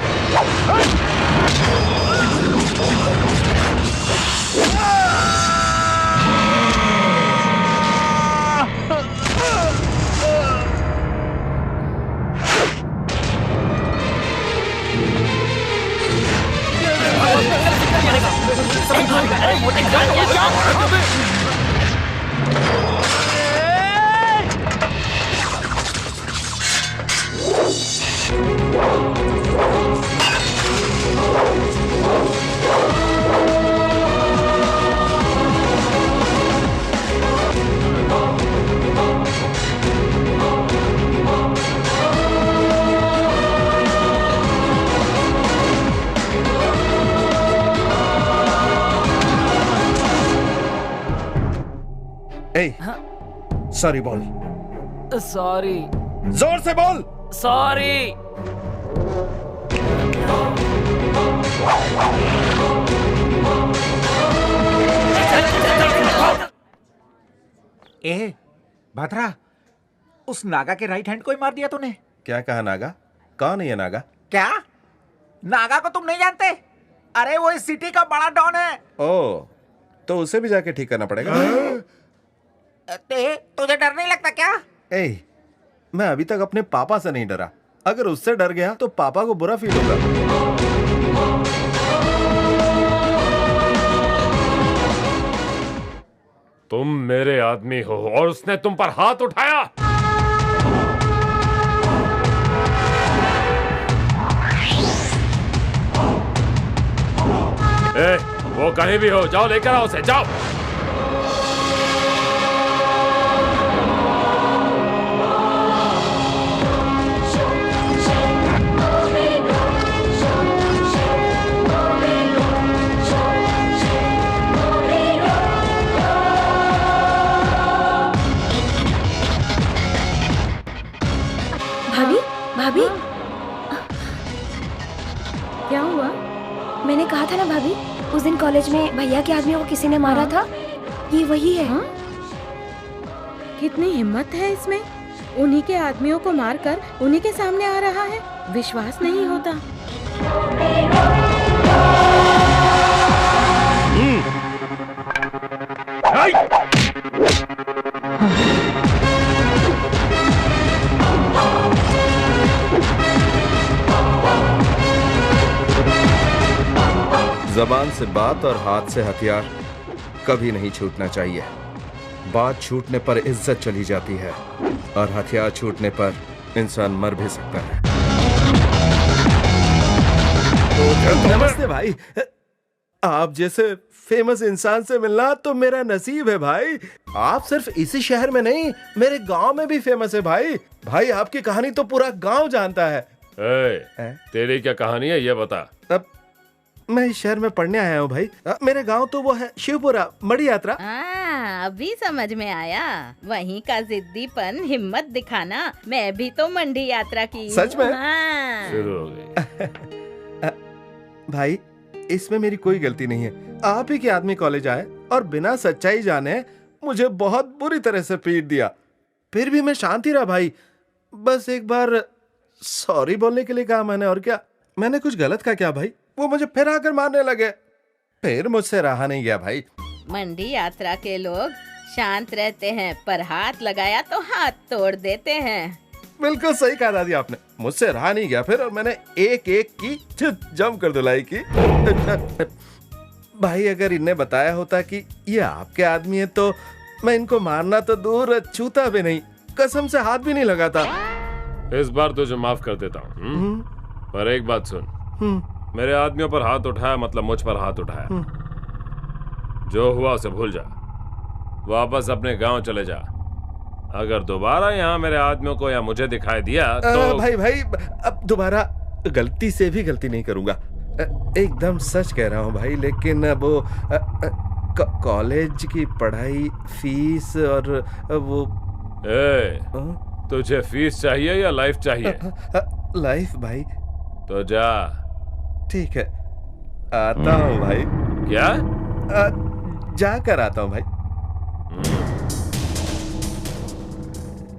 सॉरी बोल। सॉरी। जोर से बोल। सॉरी। ए भद्रा, उस नागा के राइट हैंड को ही मार दिया तूने। क्या कहा नागा? कौन है ये नागा? क्या नागा को तुम नहीं जानते? अरे वो इस सिटी का बड़ा डॉन है। ओ तो उसे भी जाके ठीक करना पड़ेगा। तुझे डर नहीं लगता क्या? मैं अभी तक अपने पापा से नहीं डरा। अगर उससे डर गया तो पापा को बुरा फील होगा। तुम मेरे आदमी हो और उसने तुम पर हाथ उठाया। ए, वो कहीं भी हो, जाओ लेकर आओ उसे, जाओ। भाभी भाभी क्या हुआ? मैंने कहा था ना भाभी, उस दिन कॉलेज में भैया के आदमी को किसी ने मारा था। ये वही है। हाँ? कितनी हिम्मत है इसमें, उन्हीं के आदमियों को मारकर उन्हीं के सामने आ रहा है। विश्वास नहीं होता। जबान से बात और हाथ से हथियार कभी नहीं छूटना चाहिए। बात छूटने पर इज्जत चली जाती है और हथियार छूटने पर इंसान मर भी सकता है। नमस्ते भाई, आप जैसे फेमस इंसान से मिलना तो मेरा नसीब है भाई। आप सिर्फ इसी शहर में नहीं, मेरे गांव में भी फेमस है भाई। भाई आपकी कहानी तो पूरा गांव जानता है। तेरी क्या कहानी है ये बता। अब मैं इस शहर में पढ़ने आया हूँ भाई। मेरे गांव तो वो है शिवपुरा, मड़ी यात्रा। अभी समझ में आया, वहीं का जिद्दीपन, हिम्मत दिखाना। मैं भी तो मंडी यात्रा की हूँ। सच में? हाँ। शुरू हो गई। भाई इसमें मेरी कोई गलती नहीं है। आप ही के आदमी कॉलेज आए और बिना सच्चाई जाने मुझे बहुत बुरी तरह से पीट दिया। फिर भी मैं शांति रहा भाई। बस एक बार सॉरी बोलने के लिए कहा मैंने, और क्या। मैंने कुछ गलत कहा क्या भाई? वो मुझे फिर आकर मारने लगे। फिर मुझसे रहा नहीं गया भाई। मंडी यात्रा के लोग शांत रहते हैं, पर हाथ लगाया तो हाथ तोड़ देते हैं। बिल्कुल सही कहा दादी आपने। मुझसे रहा नहीं गया फिर, और मैंने एक एक की जम कर धुलाई की। भाई अगर इन्हें बताया होता कि ये आपके आदमी है तो मैं इनको मारना तो दूर, छूता भी नहीं, कसम से हाथ भी नहीं लगाता। इस बार तुझे माफ कर देता हूँ, पर एक बात सुन। मेरे आदमियों पर हाथ उठाया मतलब मुझ पर हाथ उठाया। जो हुआ उसे भूल जा, वापस अपने गांव चले जा। अगर दोबारा यहाँ मेरे आदमियों को या मुझे दिखाई दिया तो भाई अब दोबारा गलती से भी गलती नहीं करूंगा। एकदम सच कह रहा हूँ भाई। लेकिन वो कॉलेज की पढ़ाई, फीस और वो तुझे फीस चाहिए या लाइफ चाहिए? लाइफ भाई। तो जा। ठीक है, आता हूँ भाई। क्या? जाकर आता हूँ भाई।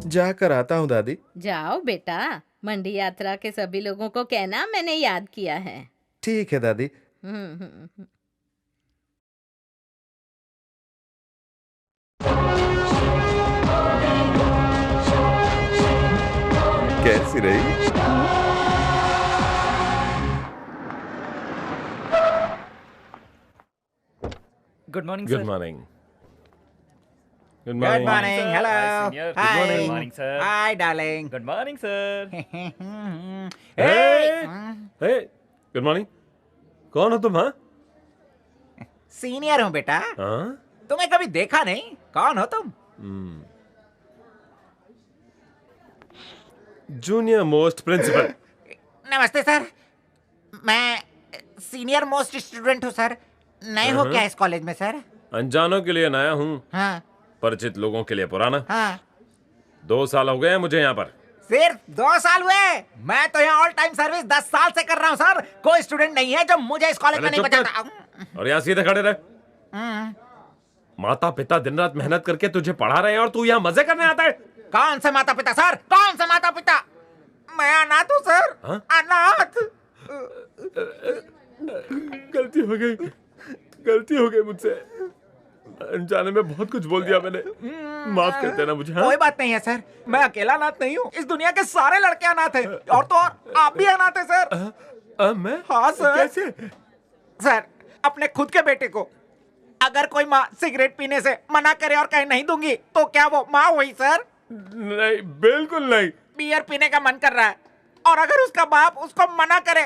जाकर आता हूँ दादी। जाओ बेटा, मंडी यात्रा के सभी लोगों को कहना मैंने याद किया है। ठीक है दादी। कैसी रही? Good morning good sir. Morning. Good good morning. Morning. Hello. Good morning, sir. Hi darling. Good morning sir. Good morning. कौन हो तुम? हाँ, सीनियर हूँ बेटा। तुम्हें कभी देखा नहीं। कौन हो तुम? Junior most principal. नमस्ते सर, मैं सीनियर मोस्ट स्टूडेंट हूँ सर। नए हो क्या इस कॉलेज में सर? अनजानों के लिए नया हूँ, हाँ परिचित लोगों के लिए पुराना। हाँ। 2 साल हो गए हैं मुझे यहाँ पर। सिर्फ 2 साल हुए? मैं तो यहाँ ऑल टाइम सर्विस 10 साल से कर रहा हूँ सर। कोई स्टूडेंट नहीं है जो मुझे इस कॉलेज में नहीं बचाता। और यहाँ सीधे खड़े रहे। माता पिता दिन रात मेहनत करके तुझे पढ़ा रहे हैं और तू यहाँ मजे करने आता है। कौन से माता पिता सर? कौन से माता पिता? मैं अनाथ हूँ सर। हाँ? अनाथ। गलती हो गई मुझसे। अनजाने में बहुत कुछ बोल दिया मैंने, माफ कर देना मुझे। हाँ? कोई बात नहीं है सर, मैं अकेला अनाथ नहीं हूँ। इस दुनिया के सारे लड़के अनाथ हैं, और तो और आप भी अनाथ हैं सर। मैं? हाँ सर। कैसे? सर, अपने खुद के बेटे को अगर कोई माँ सिगरेट पीने से मना करे और कहे नहीं दूंगी, तो क्या वो माँ हुई सर? नहीं, बिल्कुल नहीं। बियर पीने का मन कर रहा है और अगर उसका बाप उसको मना करे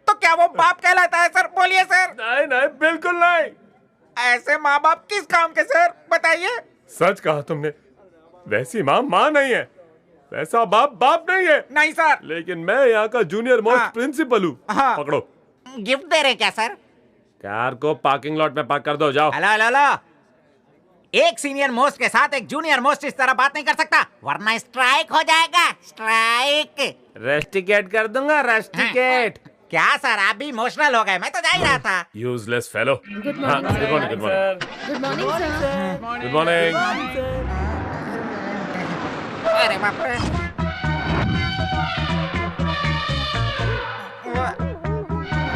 तो क्या वो बाप कहलाता है सर? बोलिए सर। नहीं नहीं, बिल्कुल नहीं। ऐसे माँ बाप किस काम के सर, बताइए। सच कहा तुमने। वैसी माँ माँ नहीं है, वैसा बाप बाप नहीं है। नहीं सर। लेकिन मैं यहाँ का जूनियर मोस्ट हाँ। प्रिंसिपल हूँ। हाँ। पकड़ो। गिफ्ट दे रहे क्या सर? कार को पार्किंग लॉट में पार्क कर दो, जाओ। हेलो हेलो हेलो, एक सीनियर मोस्ट के साथ एक जूनियर मोस्ट इस तरह बात नहीं कर सकता, वरना स्ट्राइक हो जाएगा। स्ट्राइक। रेस्टिकेट कर दूंगा, रेस्टिकेट। क्या सर, आप भी इमोशनल हो गए? मैं तो जा ही रहा था। Useless fellow. Good morning good morning, good morning, good morning sir. Good morning. अरे बाप रे।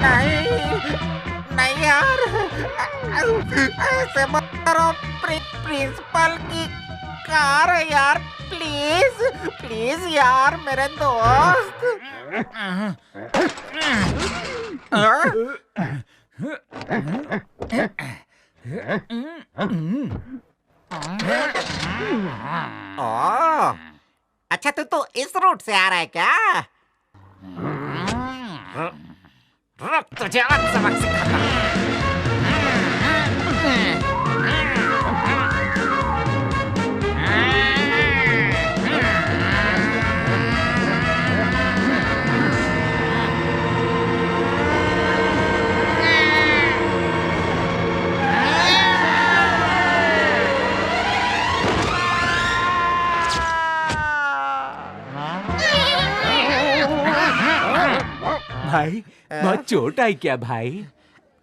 नहीं नहीं यार, ऐसे मत करो। प्रिंसिपल की कार है यार, प्लीज प्लीज यार मेरे दोस्त। ओह, अच्छा तो इस रूट से आ रहा है क्या? रुक, तुझे आज सबक सिखाता हूं। भाई बहुत चोट आई क्या भाई?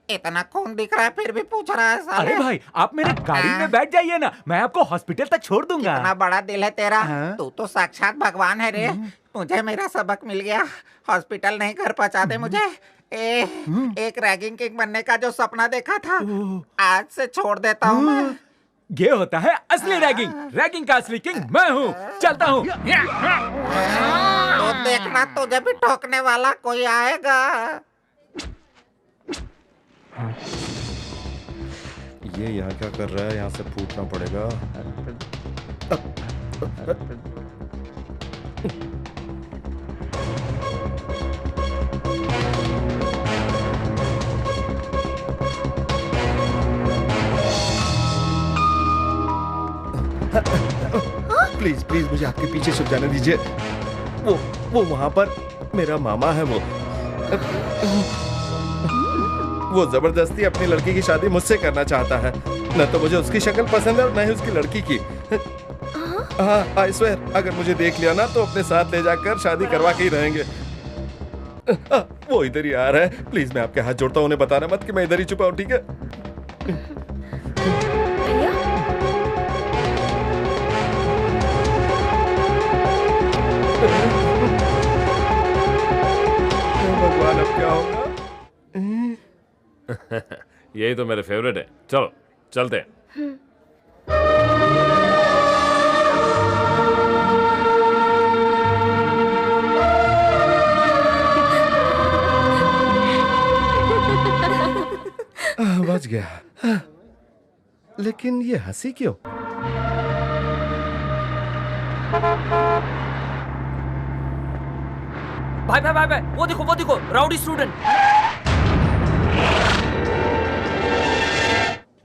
इतना खून दिख रहा है फिर भी पूछ रहा है साले। अरे भाई आप मेरे गाड़ी में बैठ जाइए ना, मैं आपको हॉस्पिटल तक छोड़ दूंगा। इतना बड़ा दिल है तेरा। हाँ? तू तो साक्षात भगवान है रे। मुझे मेरा सबक मिल गया। हॉस्पिटल नहीं घर पहुंचा दे मुझे। एक रैगिंग किंग बनने का जो सपना देखा था, आज से छोड़ देता हूँ मैं। ये होता है असली रैगिंग। रैगिंग का असली किंग मैं हूँ। चलता हूँ। तो देखना, तुझे भी ठोकने वाला कोई आएगा। ये यहाँ क्या कर रहा है? यहाँ से फूटना पड़ेगा। प्लीज प्लीज मुझे आपके पीछे छुप जाने दीजिए। वो वहां पर मेरा मामा है। वो जबरदस्ती अपनी लड़की की शादी मुझसे करना चाहता है। न तो मुझे उसकी शक्ल पसंद है और न ही उसकी लड़की की। हाँ, आई स्वेयर, अगर मुझे देख लिया ना तो अपने साथ ले जाकर शादी करवा के ही रहेंगे। वो इधर ही आ रहा है। प्लीज मैं आपके हाथ जोड़ता हूँ, उन्हें बताना मत कि मैं इधर ही छुपा हूँ, ठीक है? भगवान अब क्या होगा? यही तो मेरे फेवरेट है। चलो चलते हैं। बच गया। लेकिन ये हंसी क्यों? भाई भाई भाई भाई, वो देखो राउडी स्टूडेंट।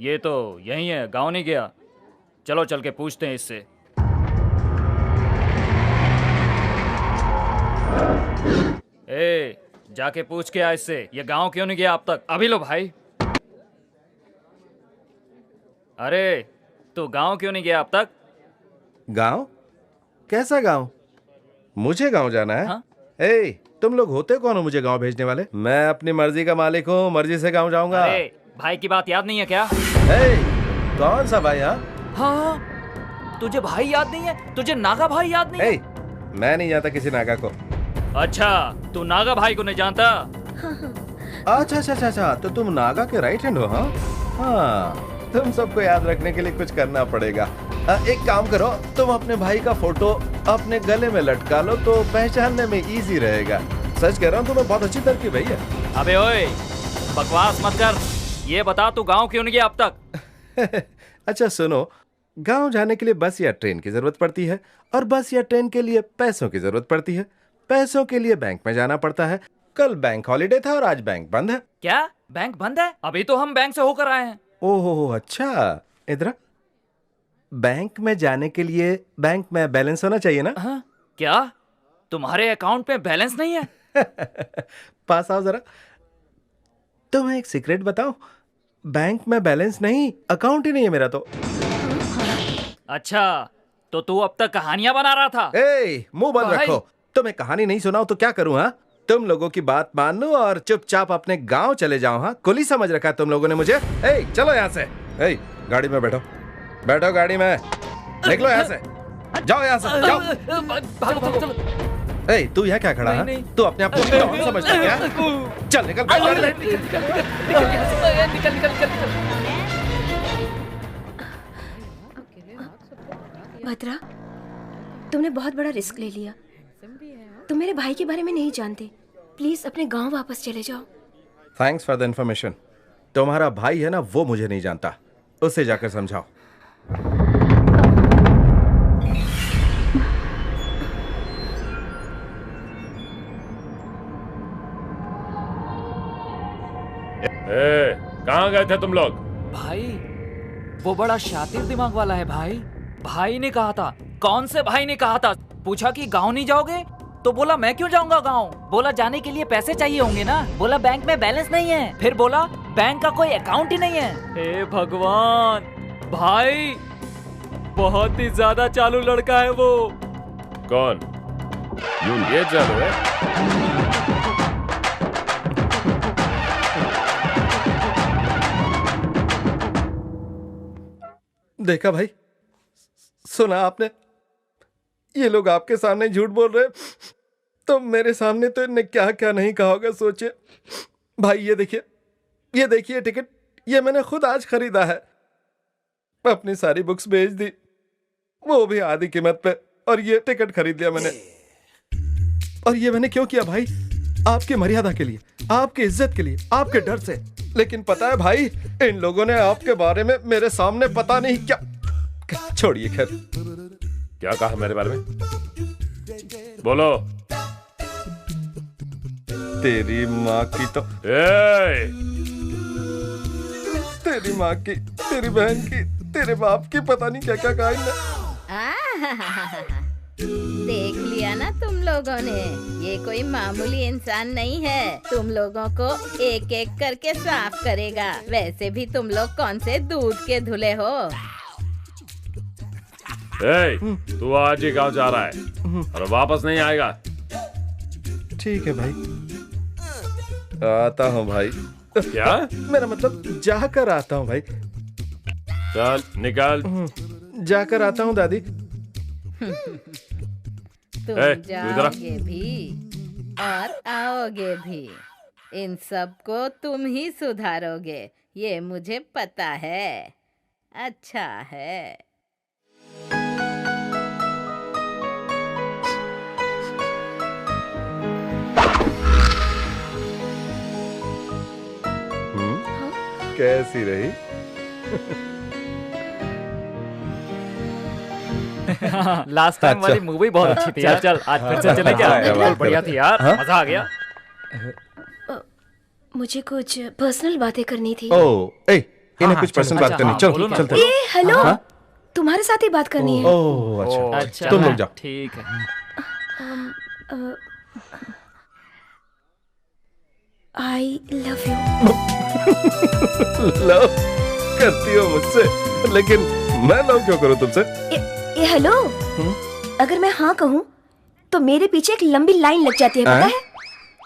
ये तो यही है, गांव नहीं गया। चलो चल के पूछते हैं इससे। जाके पूछ के आ इससे, ये गांव क्यों नहीं गया अब तक। अभी लो भाई। अरे तू गांव क्यों नहीं गया अब तक? गांव? कैसा गांव? मुझे गांव जाना है? हाँ? तुम लोग होते कौन हो मुझे गांव भेजने वाले? मैं अपनी मर्जी का मालिक हूँ, मर्जी से गांव जाऊंगा। अरे भाई की बात याद नहीं है क्या? कौन सा भाई? हाँ, तुझे भाई याद नहीं है? तुझे नागा भाई याद नहीं है? मैं नहीं जानता किसी नागा को। अच्छा, तू नागा भाई को नहीं जानता? अच्छा, तो तुम नागा के राइट हैंड हो? हाँ, तुम सबको याद रखने के लिए कुछ करना पड़ेगा। एक काम करो, तुम अपने भाई का फोटो अपने गले में लटका लो तो पहचानने में इजी रहेगा। सच कह रहा हूँ, तुम्हें बहुत अच्छी तरकीब है ये। अबे ओए, बकवास मत कर। ये बता तू गांव क्यों नहीं गया अब तक? अच्छा सुनो, गांव जाने के लिए बस या ट्रेन की जरूरत पड़ती है, और बस या ट्रेन के लिए पैसों की जरूरत पड़ती है। पैसों के लिए बैंक में जाना पड़ता है, कल बैंक हॉलिडे था और आज बैंक बंद है। क्या बैंक बंद है? अभी तो हम बैंक से होकर आए हैं। ओहो अच्छा, इधर बैंक में जाने के लिए बैंक में बैलेंस होना चाहिए ना? हाँ? क्या तुम्हारे अकाउंट में बैलेंस नहीं है? पास आओ जरा। तुम्हें एक सीक्रेट बताओ, बैंक में बैलेंस नहीं, अकाउंट ही नहीं है मेरा तो। अच्छा, तो तू अब तक कहानियां बना रहा था? मुंह बंद रखो। तुम्हें कहानी नहीं सुनाओ तो क्या करूं? हाँ, तुम लोगों की बात मान लो और चुपचाप अपने गांव चले जाओ। हाँ, कुली समझ रखा है तुम लोगों ने मुझे। चलो यहाँ से। गाड़ी में बैठो, बैठो गाड़ी में, निकलो यहाँ से, जाओ यहाँ से, जाओ। तू यहाँ क्या खड़ा है? तू अपने आप को कौन समझता है क्या? चल निकल, भद्रा, तुमने बहुत बड़ा रिस्क ले लिया। तुम मेरे भाई के बारे में नहीं जानते। प्लीज अपने गांव वापस चले जाओ। Thanks for the information. तुम्हारा भाई है ना, वो मुझे नहीं जानता, उससे जाकर समझाओ। कहाँ गए थे तुम लोग? भाई वो बड़ा शातिर दिमाग वाला है भाई। भाई ने कहा था। कौन से भाई ने कहा था? पूछा कि गांव नहीं जाओगे तो बोला मैं क्यों जाऊंगा गांव। बोला जाने के लिए पैसे चाहिए होंगे ना। बोला बैंक में बैलेंस नहीं है। फिर बोला बैंक का कोई अकाउंट ही नहीं है। हे भगवान, भाई बहुत ही ज्यादा चालू लड़का है वो। कौन? ये चालू है? देखा भाई, सुना आपने? ये लोग आपके सामने झूठ बोल रहे, तो मेरे सामने तो इन्हें क्या क्या नहीं कहा होगा, सोचिए। भाई ये देखिए टिकट, ये मैंने खुद आज खरीदा है। अपनी सारी बुक्स बेच दी, वो भी आधी कीमत पे, और ये टिकट खरीद लिया मैंने। और ये मैंने क्यों किया भाई? आपकी मर्यादा के लिए, आपकी इज्जत के लिए, आपके डर से। लेकिन पता है भाई, इन लोगों ने आपके बारे में मेरे सामने पता नहीं क्या। छोड़िए, खैर। क्या कहा मेरे बारे में? बोलो। तेरी माँ की तो तेरी माँ की, तेरी बहन की, तेरे बाप की, पता नहीं क्या क्या कहा इन्हें। देख लिया ना तुम लोगों ने, ये कोई मामूली इंसान नहीं है। तुम लोगों को एक एक करके साफ करेगा। वैसे भी तुम लोग कौन से दूध के धुले हो। तू आज ही गांव जा रहा है और वापस नहीं आएगा। ठीक है भाई, आता हूँ भाई। क्या? मेरा मतलब जाकर आता हूँ भाई। चल निकल। जाकर आता हूँ दादी। तुम जाओगे भी और आओगे भी। इन सब को तुम ही सुधारोगे, ये मुझे पता है। अच्छा है। कैसी रही? लास्ट टाइम वाली मूवी बहुत अच्छी थी यार। चल आज फिर से चले क्या? बहुत बढ़िया थी यार, मजा आ गया। मुझे कुछ पर्सनल बातें करनी थी। इन्हें कुछ पर्सनल बात करनी। चलो चलते। हेलो, तुम्हारे साथ ही बात करनी है। अच्छा, तुम लोग जाओ। ठीक है। I love you. लव करती हो मुझसे, लेकिन मैं लव क्यों करूं तुमसे? हेलो, अगर मैं हाँ कहूँ तो मेरे पीछे एक लंबी लाइन लग जाती है, पता है?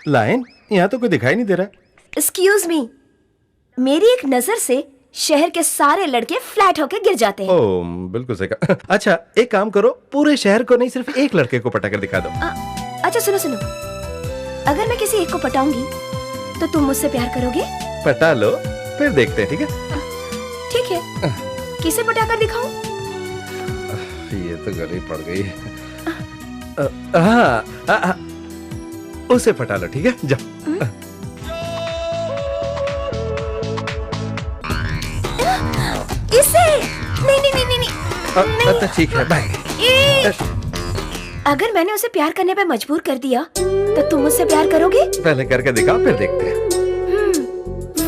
लाइन? यहाँ तो कोई दिखाई नहीं दे रहा। एक्सक्यूज मी, मेरी एक नजर से शहर के सारे लड़के फ्लैट होके गिर जाते हैं। ओह, बिल्कुल सही कहा। अच्छा, एक काम करो, पूरे शहर को नहीं, सिर्फ एक लड़के को पटा कर दिखा दो। अच्छा सुनो, अगर मैं किसी एक को पटाऊंगी तो तुम मुझसे प्यार करोगे? पटा लो, फिर देखते हैं। ठीक है? ठीक है। किसे पटा कर दिखाऊं? ये तो गली पड़ गई। हाँ, उसे पटा लो। ठीक है, जाओ। इसे? नहीं। अच्छा ठीक है, बाय। अगर मैंने उसे प्यार करने पे मजबूर कर दिया तो तुम मुझसे प्यार करोगे? पहले करके दिखाओ फिर देखते हैं।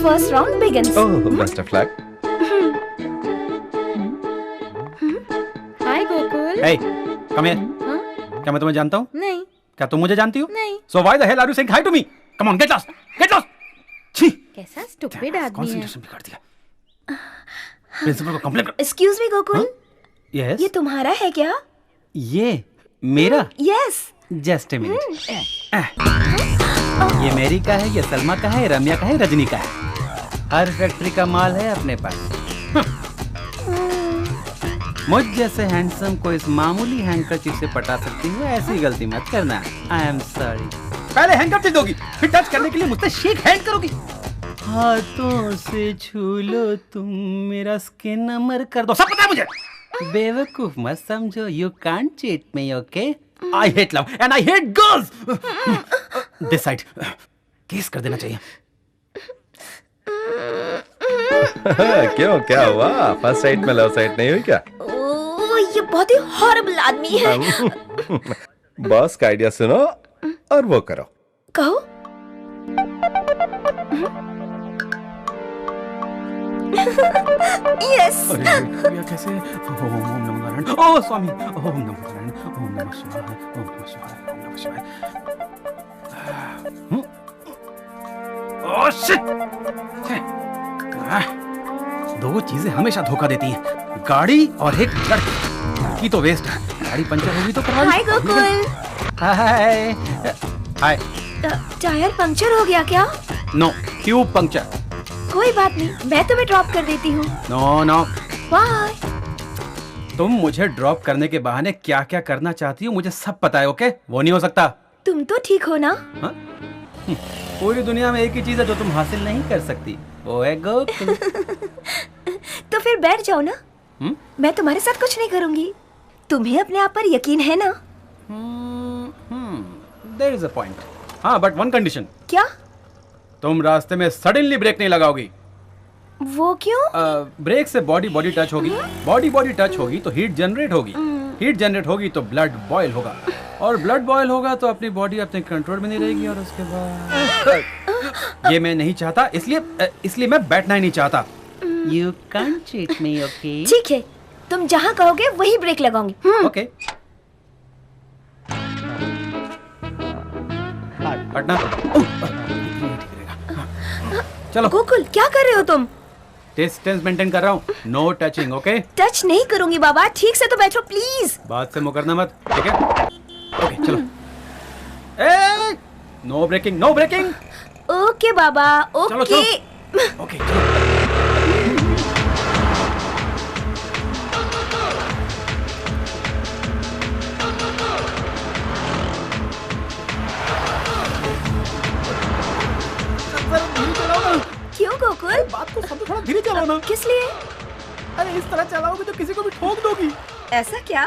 First round begins. Oh, best of luck. Hi Gokul. Hey, come here. हाँ? क्या मैं तुम्हें जानता हूँ? नहीं। क्या तुम मुझे जानती हो? नहीं। So why the hell are you saying hi to me? Come on, get lost, get lost. छी। कैसा स्टूपिड आदमी है। Concentration बिगाड़ दिया। प्रिंसिपल को कंप्लेंट कर। Excuse me Gokul, Yes. ये तुम्हारा है क्या? ये मेरा? यस। Just a minute. ये मेरी का है, ये सलमा का है, रम्या का है, रजनी का है। हर फैक्ट्री का माल है अपने पास। मुझ जैसे हैंडसम को इस मामूली हैंकरचीफ से पटा सकती हूँ, ऐसी गलती मत करना। I am sorry. पहले हैंकरचीफ दोगी, फिर टच करने के लिए मुझसे शेक हैंड करोगी। हाथों से छू लो तुम, मेरा स्किन अमर कर दो, सब पता है मुझे। बेवकूफ मत समझो, you can't cheat me, okay? I hate love and I hate girls. This side किस कर देना चाहिए। क्यों, क्या हुआ? फर्स्ट साइड में लव साइड नहीं हुई क्या? ओह, ये बहुत ही हॉरिबल आदमी है। बॉस का आइडिया सुनो और वो करो। कहो। यस। अरे कैसे? ओम नमो नारायण। ओह स्वामी, ओम नमो नारायण, ओम नमः शिवाय, ओम नमः शिवाय, ओम नमः शिवाय। Oh shit. दो चीजें हमेशा धोखा देती हैं, गाड़ी और एक लड़की। की तो वेस्ट है, गाड़ी पंचर होगी तो करवा। Hi Gokul. Hi hi. Tyre puncture हो गया क्या? No, tube puncture. कोई बात नहीं, मैं तुम्हें ड्रॉप कर देती हूँ। No no. बाय। तुम मुझे ड्रॉप करने के बहाने क्या क्या करना चाहती हो मुझे सब पता है, ओके? वो नहीं हो सकता। तुम तो ठीक हो ना? हाँ? पूरी दुनिया में एक ही चीज है जो तुम हासिल नहीं कर सकती, वो है गोकुल। तो फिर बैठ जाओ ना। मैं तुम्हारे साथ कुछ नहीं करूंगी। तुम्हें अपने आप पर यकीन है ना? There is a point. हाँ, but one condition. क्या? तुम रास्ते में सडनली ब्रेक नहीं लगाओगी। वो क्यों? ब्रेक से बॉडी बॉडी टच होगी, बॉडी बॉडी टच होगी तो हीट जनरेट होगी, हीट जनरेट होगी तो ब्लड बॉयल होगा, और ब्लड बॉयल होगा तो अपनी बॉडी अपने कंट्रोल में नहीं रहेगी, और उसके बाद ये मैं नहीं चाहता, इसलिए मैं बैठना ही नहीं चाहता। You can't cheat me, okay? ठीक है, तुम जहाँ कहोगे वही ब्रेक लगाऊंगी। ओके। हटना। चलो। गोकुल, क्या कर रहे हो तुम? डिस्टेंस मेंटेन कर रहा हूँ, नो टचिंग, ओके? टच नहीं करूंगी बाबा, ठीक से तो बैठो प्लीज। बात से मुकरना मत, ठीक है? ओके, चलो। ए, no breaking, no breaking. Okay बाबा, ओके। चलो। ओके, चलो। क्यों गोकुल? बात को समझो, थोड़ा धीरे चलाओ ना। किस लिए? अरे इस तरह चलाओगे तो किसी को भी ठोक दोगी। ऐसा क्या?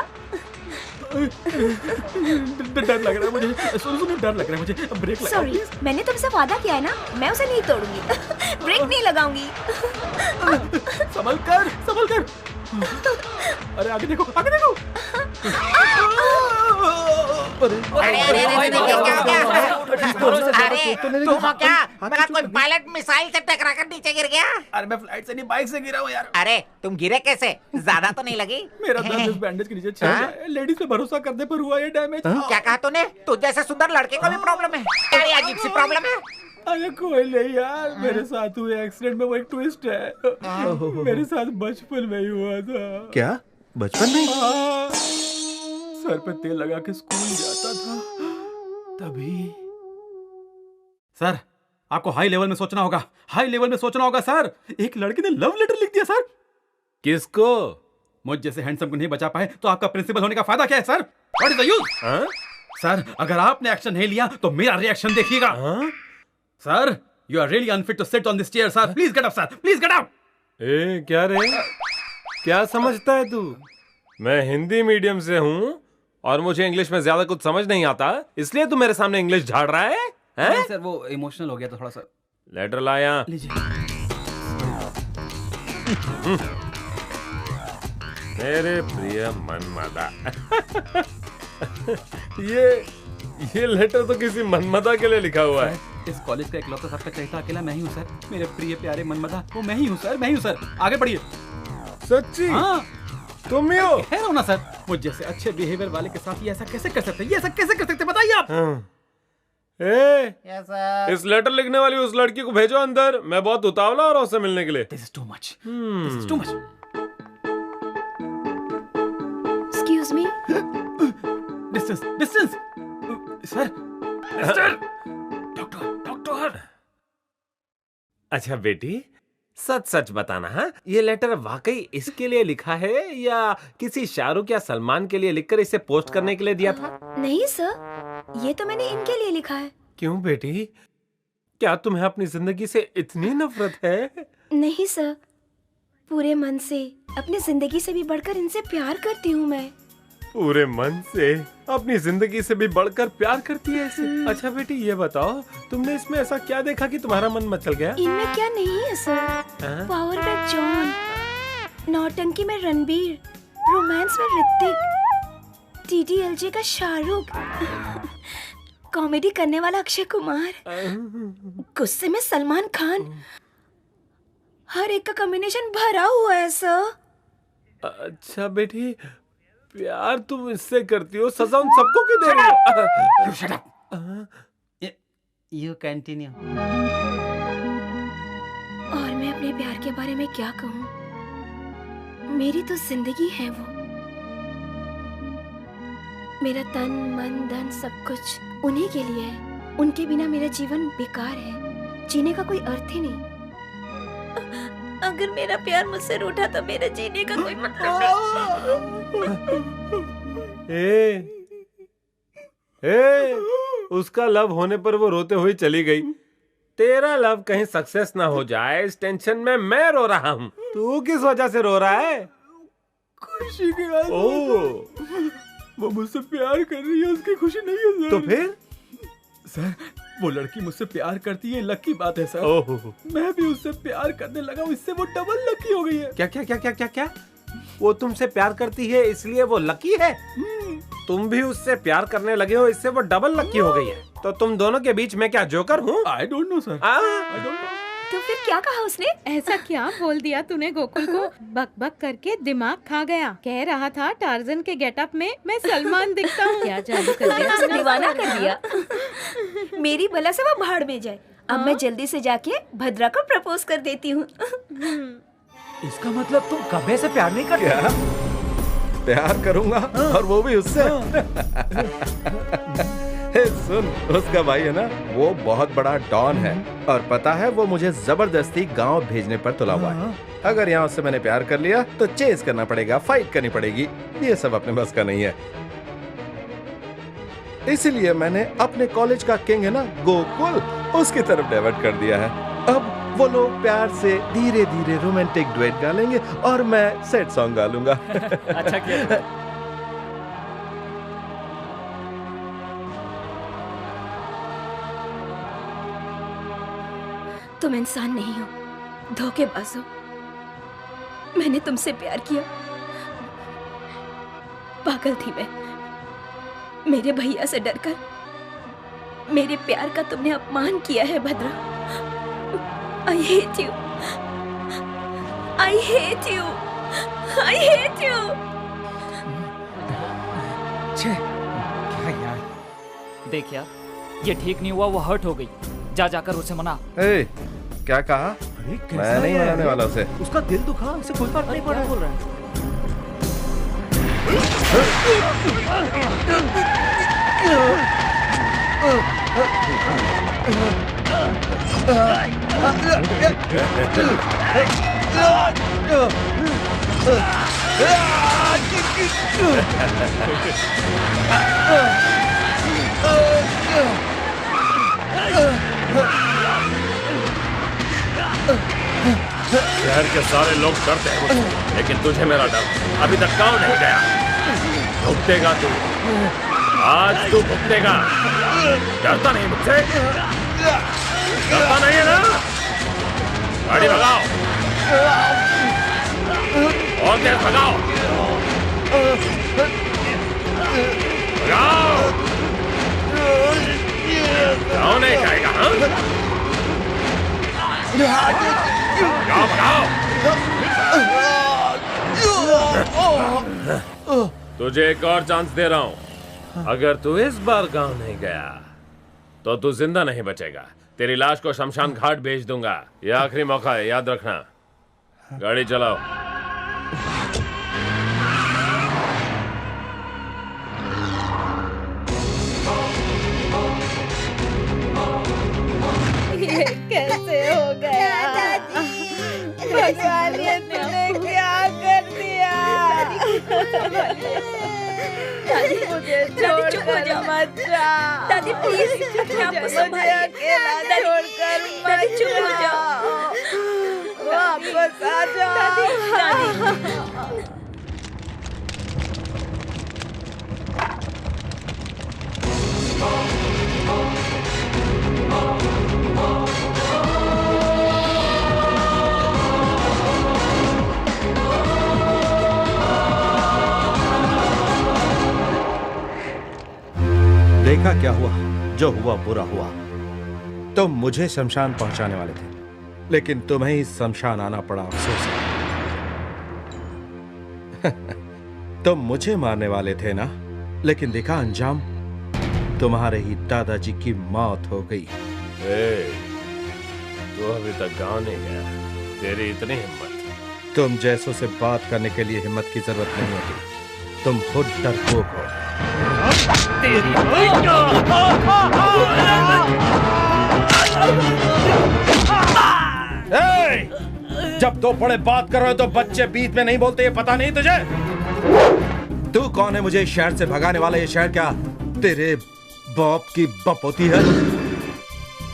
डर लग रहा है मुझे, सुनो डर लग रहा है मुझे, ब्रेक लगा। सॉरी, मैंने तुमसे वादा किया है ना, मैं उसे नहीं तोड़ूंगी। ब्रेक नहीं लगाऊंगी। संभल कर। अरे आगे देखो, आगे देखो। अरे तुम क्या, मेरा कोई पायलट मिसाइल से टकरा कर नीचे गिर गया? अरे मैं फ्लाइट से नहीं, बाइक से गिरा हूँ यार। अरे तुम गिरे कैसे? ज्यादा तो नहीं लगी? मेरा दर्द इस बैंडेज के नीचे छिल गया है। लेडीज पे भरोसा करने पर हुआ ये डैमेज। क्या कहा तूने? तुझ जैसे सुंदर लड़के को भी प्रॉब्लम है? अरे अजीब सी प्रॉब्लम है। अरे कोई नहीं यार, मेरे साथ हुए एक्सीडेंट में वो एक ट्विस्ट है। मेरे साथ बचपन में ही हुआ था। क्या? बचपन में? सर पे तेल लगा के स्कूल जाता था, तभी। सर, आपको हाई लेवल में सोचना होगा, हाई लेवल में सोचना होगा सर। एक लड़की ने लव लेटर लिख दिया सर। किसको? मुझ जैसे हैंडसम को नहीं बचा पाए तो आपका प्रिंसिपल होने का फायदा क्या है sir? What is the use? Sir, अगर आपने एक्शन नहीं लिया तो मेरा रिएक्शन देखिएगा। Sir, you are really unfit to sit on this chair sir. Please get up sir, please get up. ए, क्या रे? क्या समझता है तू? मैं हिंदी मीडियम से हूँ और मुझे इंग्लिश में ज्यादा कुछ समझ नहीं आता, इसलिए तू मेरे सामने इंग्लिश झाड़ रहा है? नहीं सर, वो इमोशनल हो गया था थोड़ा सा। लेटर लाया। लीजिए। मेरे प्रिय मनमदा, ये लेटर तो किसी मनमदा के लिए लिखा हुआ है। इस कॉलेज का इकलौता सबका चहेता अकेला मैं ही हूँ सर। मेरे प्रिय प्यारे मनमदा वो मैं ही हूँ सर, मैं ही हूँ सर। आगे बढ़िए। सच्ची? हाँ तुम ही हो? है ना सर। मुझ जैसे अच्छे बिहेवियर वाले के साथ ये ऐसा कैसे कर सकते, ये ऐसा कैसे कर सकते बताइए आप। इस लेटर लिखने वाली उस लड़की को भेजो अंदर, मैं बहुत उतावला हो रहा हूं उससे मिलने के लिए। This is too much. This is too much. Excuse me. Distance. Sir. Doctor. अच्छा बेटी, सच सच बताना हाँ, ये लेटर वाकई इसके लिए लिखा है या किसी शाहरुख या सलमान के लिए लिखकर इसे पोस्ट करने के लिए दिया था? नहीं सर, ये तो मैंने इनके लिए लिखा है। क्यों बेटी, क्या तुम्हें अपनी जिंदगी से इतनी नफरत है? नहीं सर, पूरे मन से, अपनी जिंदगी से भी बढ़कर इनसे प्यार करती हूँ मैं। पूरे मन से, अपनी जिंदगी से भी बढ़कर प्यार करती है इसे? अच्छा बेटी ये बताओ, तुमने इसमें ऐसा क्या देखा कि तुम्हारा मन मचल गया? इनमें क्या नहीं है सर? पावर में जॉन, नौटंकी में रणबीर, रोमांस में ऋतिक, TTLJ का शाहरुख, कॉमेडी करने वाला अक्षय कुमार, गुस्से में सलमान खान, हर एक का कॉम्बिनेशन भरा हुआ है सर। अच्छा बेटी, प्यार तुम इससे करती हो, सजा उन सबको क्यों दे रही हो? Shut up. You continue. और मैं अपने प्यार के बारे में क्या कहूँ? मेरी तो जिंदगी है वो। मेरा तन मन धन सब कुछ उन्हीं के लिए है। उनके बिना मेरा जीवन बेकार है, जीने का कोई अर्थ ही नहीं। अगर मेरा प्यार मुझसे रूठा तो मेरे जीने का कोई मतलब नहीं। उसका लव होने पर वो रोते हुए चली गई। तेरा लव कहीं सक्सेस ना हो जाए, इस टेंशन में मैं रो रहा हूँ। तू किस वजह से रो रहा है? खुशी की बात। वो मुझसे प्यार कर रही है, उसकी खुशी नहीं है सर। तो फिर? सर वो लड़की मुझसे प्यार करती है, लकी बात है सर। मैं भी उससे प्यार करने लगा हूँ, इससे वो डबल लकी हो गई है। क्या क्या क्या क्या क्या क्या? वो तुमसे प्यार करती है इसलिए वो लकी है? तुम भी उससे प्यार करने लगे हो, इससे वो डबल लकी हो गई है। तो तुम दोनों के बीच में क्या जोकर हूँ? I don't know sir, I don't know. तो फिर क्या कहा उसने? ऐसा क्या बोल दिया तूने गोकुल को? बक बक करके दिमाग खा गया। कह रहा था टार्जन के गेटअप में मैं सलमान दिखता हूँ। क्या जादू कर दिया? उसे दीवाना कर दिया। मेरी बला से वो भाड़ में जाए। अब मैं जल्दी से जाके भद्रा को प्रपोज कर देती हूँ। इसका मतलब तुम कभी से प्यार नहीं करते? क्या? प्यार करूंगा और वो भी उससे? सुन, उसका भाई है ना, वो बहुत बड़ा डॉन है और पता है वो मुझे जबरदस्ती गांव भेजने पर तुला हुआ है। अगर यहाँ उससे मैंने प्यार कर लिया तो चेस करना पड़ेगा, फाइट करनी पड़ेगी। ये सब अपने बस का नहीं है। इसीलिए मैंने अपने कॉलेज का किंग है ना गोकुल, उसकी तरफ डाइवर्ट कर दिया है। अब वो लोग प्यार से धीरे धीरे रोमांटिक डुएट गा लेंगे और मैं सैड सॉन्ग गा लूंगा। अच्छा किया। तुम इंसान नहीं हो, धोखेबाज हो। मैंने तुमसे प्यार किया, पागल थी मैं। मेरे भैया से डरकर मेरे प्यार का तुमने अपमान किया है भद्रा। I hate you. I hate you. I hate you. छे, क्या यार? देख यार, ये ठीक नहीं हुआ, वो हर्ट हो गई। जा जाकर उसे मना। क्या कहा? मैं नहीं मनाने वाला उसे। उसका दिल दुखा, उसे कोई फर्क नहीं पड़ा। बोल रहा है। शहर के सारे लोग डरते हैं मुझसे, लेकिन तुझे मेरा डर अभी तक गाँव नहीं गया। भुगतेगा तू, आज तू भुगतेगा। डरता नहीं मुझसे? डरता नहीं है ना? गाड़ी भगाओ और तेज भगाओ, भगाओ। जाओ भगाओ। तुझे एक और चांस दे रहा हूं। अगर तू इस बार गांव नहीं गया तो तू जिंदा नहीं बचेगा। तेरी लाश को शमशान घाट भेज दूंगा। यह आखिरी मौका है, याद रखना। गाड़ी चलाओ। ये कैसे हो गया? भगवान ये तूने क्या कर दिया? दादी मुझे चुप हो जाओ। मत जा। दादी प्लीज अपने आप को संभालिए। अकेला छोड़कर दादी चुप हो जाओ। वापस आ जाओ। दादी देखा क्या हुआ? जो हुआ बुरा हुआ। तुम मुझे शमशान पहुंचाने वाले थे, लेकिन तुम्हें ही शमशान आना पड़ा। अफसोस है। तुम मुझे मारने वाले थे ना, लेकिन देखा अंजाम, तुम्हारे ही दादाजी की मौत हो गई। तू अभी तक गांव नहीं गया, तेरी इतनी हिम्मत? तुम जैसों से बात करने के लिए हिम्मत की जरूरत नहीं होती। तुम खुद डरपोक हो। जब दो बड़े बात कर रहे हो तो बच्चे बीच में नहीं बोलते, ये पता नहीं तुझे? तू कौन है मुझे इस शहर से भगाने वाला? ये शहर क्या तेरे बाप की बप होती है?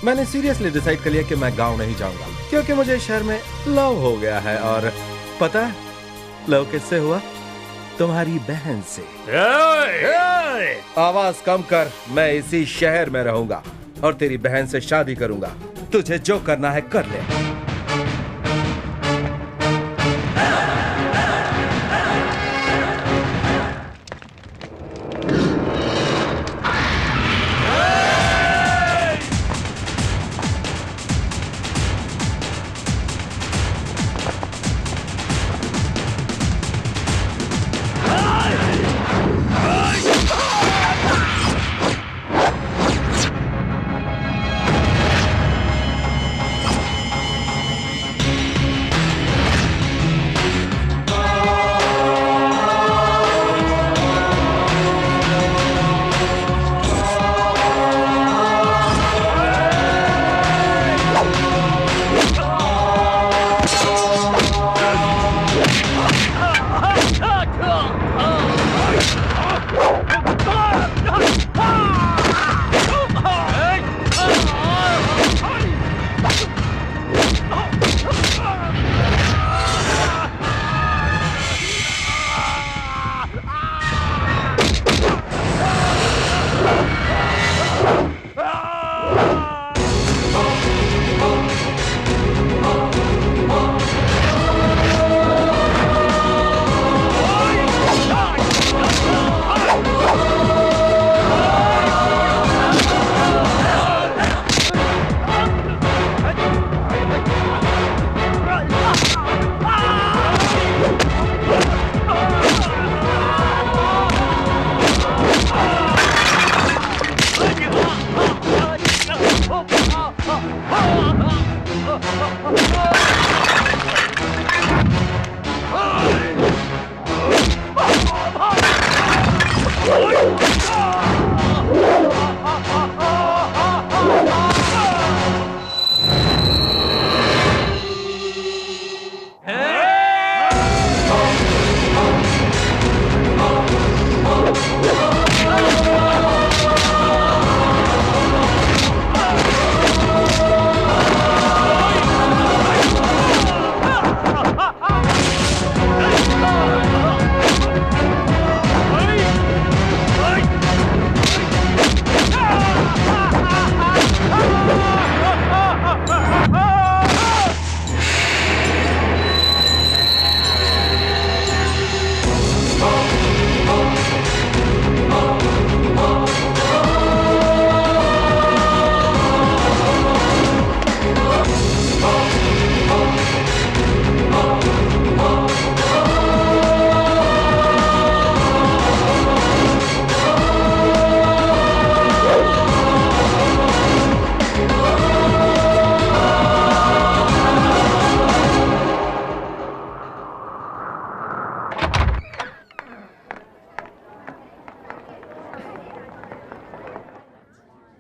मैंने सीरियसली डिसाइड कर लिया कि मैं गांव नहीं जाऊंगा, क्योंकि मुझे इस शहर में लव हो गया है। और पता है लव किससे हुआ? तुम्हारी बहन से। आवाज कम कर। मैं इसी शहर में रहूंगा और तेरी बहन से शादी करूंगा। तुझे जो करना है कर ले।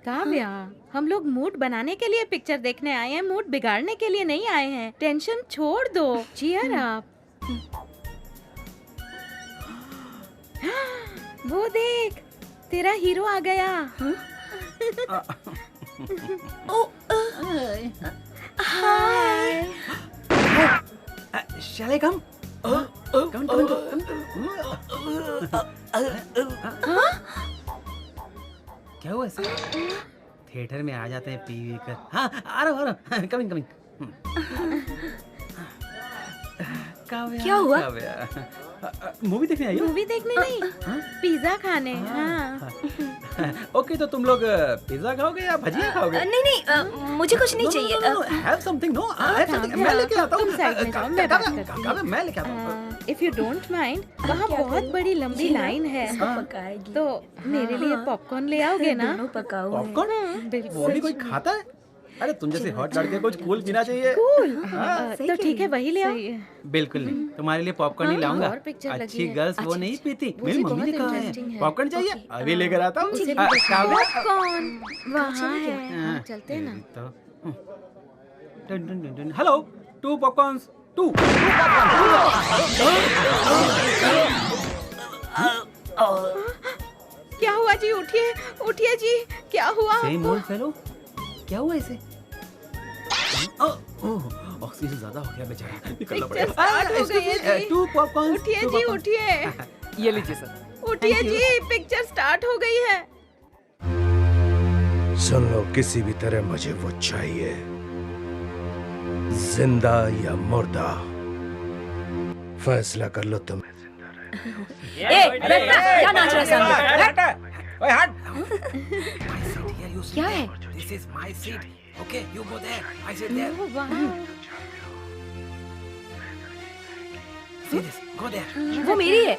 काव्या, हम लोग मूड बनाने के लिए पिक्चर देखने आए हैं, मूड बिगाड़ने के लिए नहीं आए हैं। टेंशन छोड़ दो, चीयर अप। वो देख, तेरा हीरो आ गया। हाय। Shall I come? Come. क्या हुआ ऐसे? थिएटर में आ जाते हैं पी कर। हाँ, आ रहा हूँ। कमिंग। क्या हुआ? मूवी देखने आई हो? मूवी देखने नहीं, पिज्जा खाने। हाँ। ओके, तो तुम लोग पिज्जा खाओगे या भजिया खाओगे? नहीं, मुझे कुछ नहीं चाहिए। Have something. नो, मैं लेके आता हूँ। तुम साइड में जाओ, मैं बात करती हूँ। मैं लेके आता हूँ। इफ यू डोंट माइंड, वहाँ बहुत बड़ी लंबी लाइन है, पकाएगी तो मेरे लिए पॉपकॉर्न ले आओगे ना? दोनों पकाओ। पॉपकॉर्न? वो भी कोई खाता है? अरे तुम जैसे हॉट लड़के कुछ कूल पीना चाहिए। कूल? तो ठीक है, वही ले आओ। बिल्कुल नहीं, तुम्हारे लिए पॉपकॉर्न ही लाऊंगा। और पिक्चर लगी अच्छी है। गर्ल्स वो नहीं पीती। मेरी मुझे मम्मी ने बहुत कहा interesting है है। पॉपकॉर्न चाहिए, अभी लेकर आता हूँ। पॉपकॉर्न वहाँ है। हाँ, चलते हैं ना। Hello, 2 popcorns, 2। क्या हुआ जी? उठिए जी, क्या हुआ? सेम ओल्ड फेलो, क्या हुआ इसे? ऑक्सीजन ज्यादा हो गया बेचारा, निकलना पिक्चर स्टार्ट हो गई है जी। 2 पॉपकॉर्न। उठिए जी, उठिए। ये लीजिए सर। उठिए जी, पिक्चर स्टार्ट हो गई है। सुन लो, किसी भी तरह मुझे वो चाहिए, जिंदा या मुर्दा। फैसला कर लो तुम्हें। क्या नाच रहा है सामने? ओए हट। क्या है? This is my seat. Okay, you go there. I sit there. ओह, वाह। See this? Go there. वो मेरी है।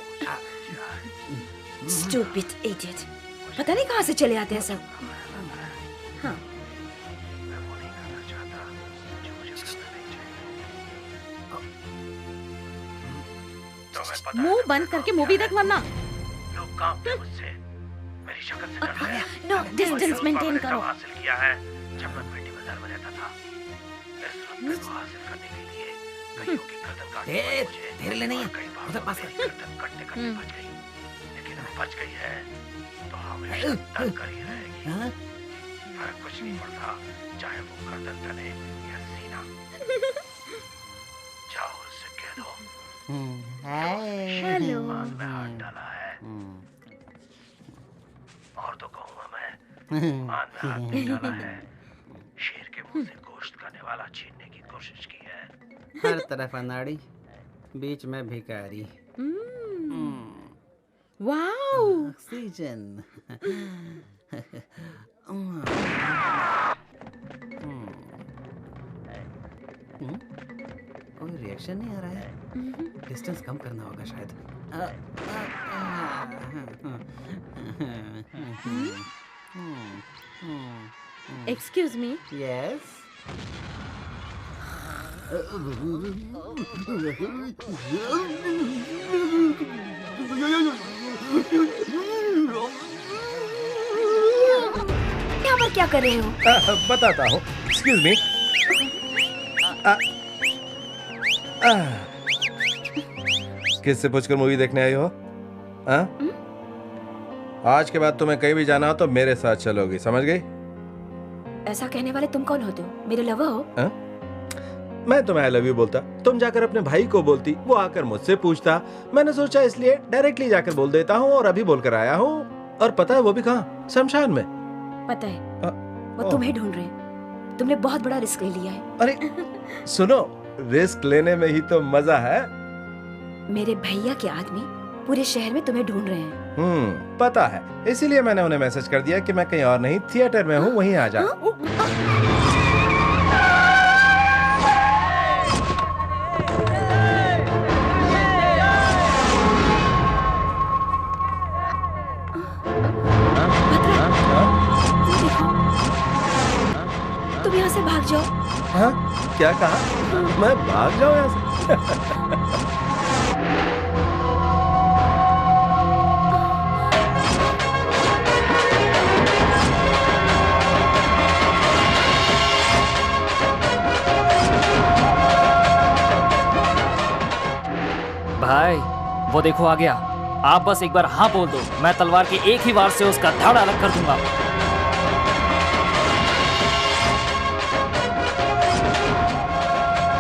Stupid idiot. पता नहीं कहाँ से चले आते हैं सब। हाँ। मुंह बंद करके मूवी देख, वरना नो, डिस्टेंस मेंटेन करो। धीरे ले नहीं है, उधर पास कर। हाँ? हेलो। और तो कहूँगा मैं, मान में हाथ नहीं डाला है। शेर के मुंह से गोश्त खाने वाला छीनने की कोशिश की है। हर तरफ अनाड़ी, बीच में भिखारी। वाओ। ऑक्सीजन। कोई रिएक्शन नहीं आ रहा है। डिस्टेंस कम करना होगा शायद। Excuse me. यस। यहाँ पर क्या कर रहे हो? बताता हूँ। Excuse me. किससे पूछकर मूवी देखने आई हो? आज के बाद तुम्हें कहीं भी जाना हो तो मेरे साथ चलोगी, समझ गई? ऐसा कहने वाले तुम कौन होते हो? मेरे लवर हो? मैं तुम्हें आई लव यू बोलता, तुम जाकर अपने भाई को बोलती, वो आकर मुझसे पूछता। मैंने सोचा इसलिए डायरेक्टली जाकर बोल देता हूँ, और अभी बोलकर आया हूँ। और पता है वो भी कहाँ? शमशान में। पता है, वो तुम्हें ढूंढ रहे हैं। तुमने बहुत बड़ा रिस्क ले लिया है। अरे सुनो, रिस्क लेने में ही तो मजा है। मेरे भैया के आदमी पूरे शहर में तुम्हें ढूंढ रहे हैं। पता है, इसीलिए मैंने उन्हें मैसेज कर दिया कि मैं कहीं और नहीं, थिएटर में हूँ, वहीं आ जा। तुम यहाँ से भाग जाओ। हाँ? क्या कहा? मैं भाग जाऊँ यहाँ से? भाई वो देखो आ गया। आप बस एक बार हाँ बोल दो, मैं तलवार के एक ही वार से उसका धड़ अलग कर दूंगा।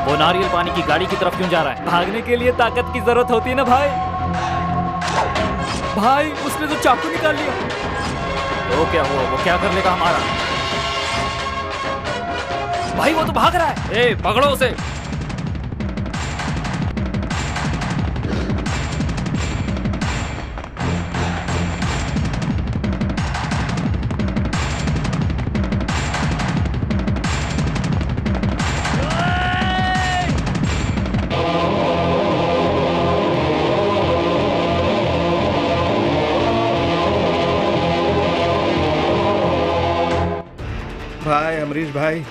वो नारियल पानी की गाड़ी की तरफ क्यों जा रहा है? भागने के लिए ताकत की जरूरत होती है ना भाई। भाई उसने तो चाकू निकाल लिया। तो क्या हुआ, वो क्या कर लेगा हमारा? भाई वो तो भाग रहा है। ए पकड़ो उसे। भाई अमरीश भाई,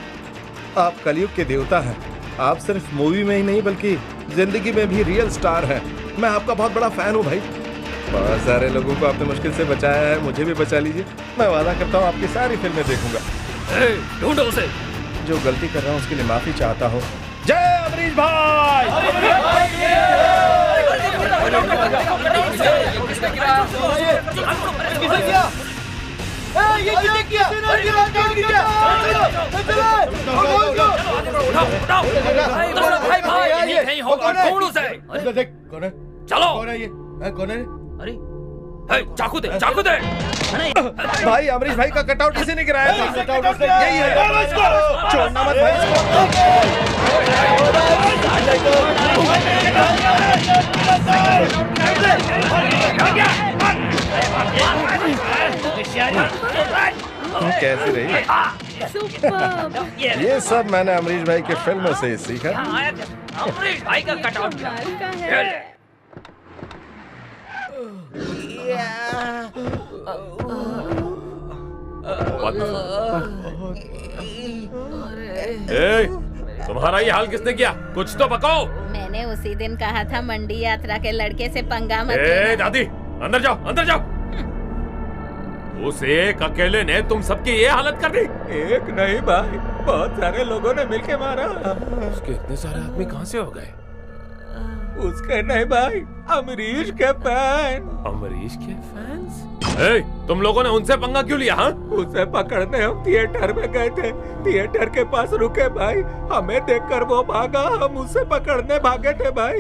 आप कलयुग के देवता हैं। आप सिर्फ मूवी में ही नहीं बल्कि जिंदगी में भी रियल स्टार हैं। मैं आपका बहुत बड़ा फैन हूँ भाई। बहुत सारे लोगों को आपने मुश्किल से बचाया है, मुझे भी बचा लीजिए। मैं वादा करता हूँ आपकी सारी फिल्में देखूंगा। ढूंढो उसे। जो गलती कर रहा हूँ उसके लिए माफी चाहता हूँ। जय अमरीश भाई। चलो कौन है? अरे चाकू दे, चाकू दे। भाई अमरीश भाई का कटआउट किसी ने गिराया था? यही है, छोड़ना मत भाई कैसी रही? ये सब मैंने अमरीश भाई के फिल्मों से सीखा। अमरीश भाई का कटआउट तुम्हारा ये हाल किसने किया? कुछ तो पकाओ। मैंने उसी दिन कहा था मंडी यात्रा के लड़के से पंगा मत लेना। दादी अंदर जाओ, अंदर जाओ। उस एक अकेले ने तुम सबकी ये हालत कर दी। एक नहीं भाई, बहुत सारे लोगों ने मिलके मारा। उसके इतने सारे आदमी कहाँ से हो गए? उसके नहीं भाई, अमरीश के फैन। अमरीश के फैंस? तुम लोगों ने उनसे पंगा क्यों लिया? हाँ, उसे पकड़ने हम थिएटर में गए थे। थिएटर के पास रुके भाई, हमें देखकर वो भागा, हम उसे पकड़ने भागे थे भाई।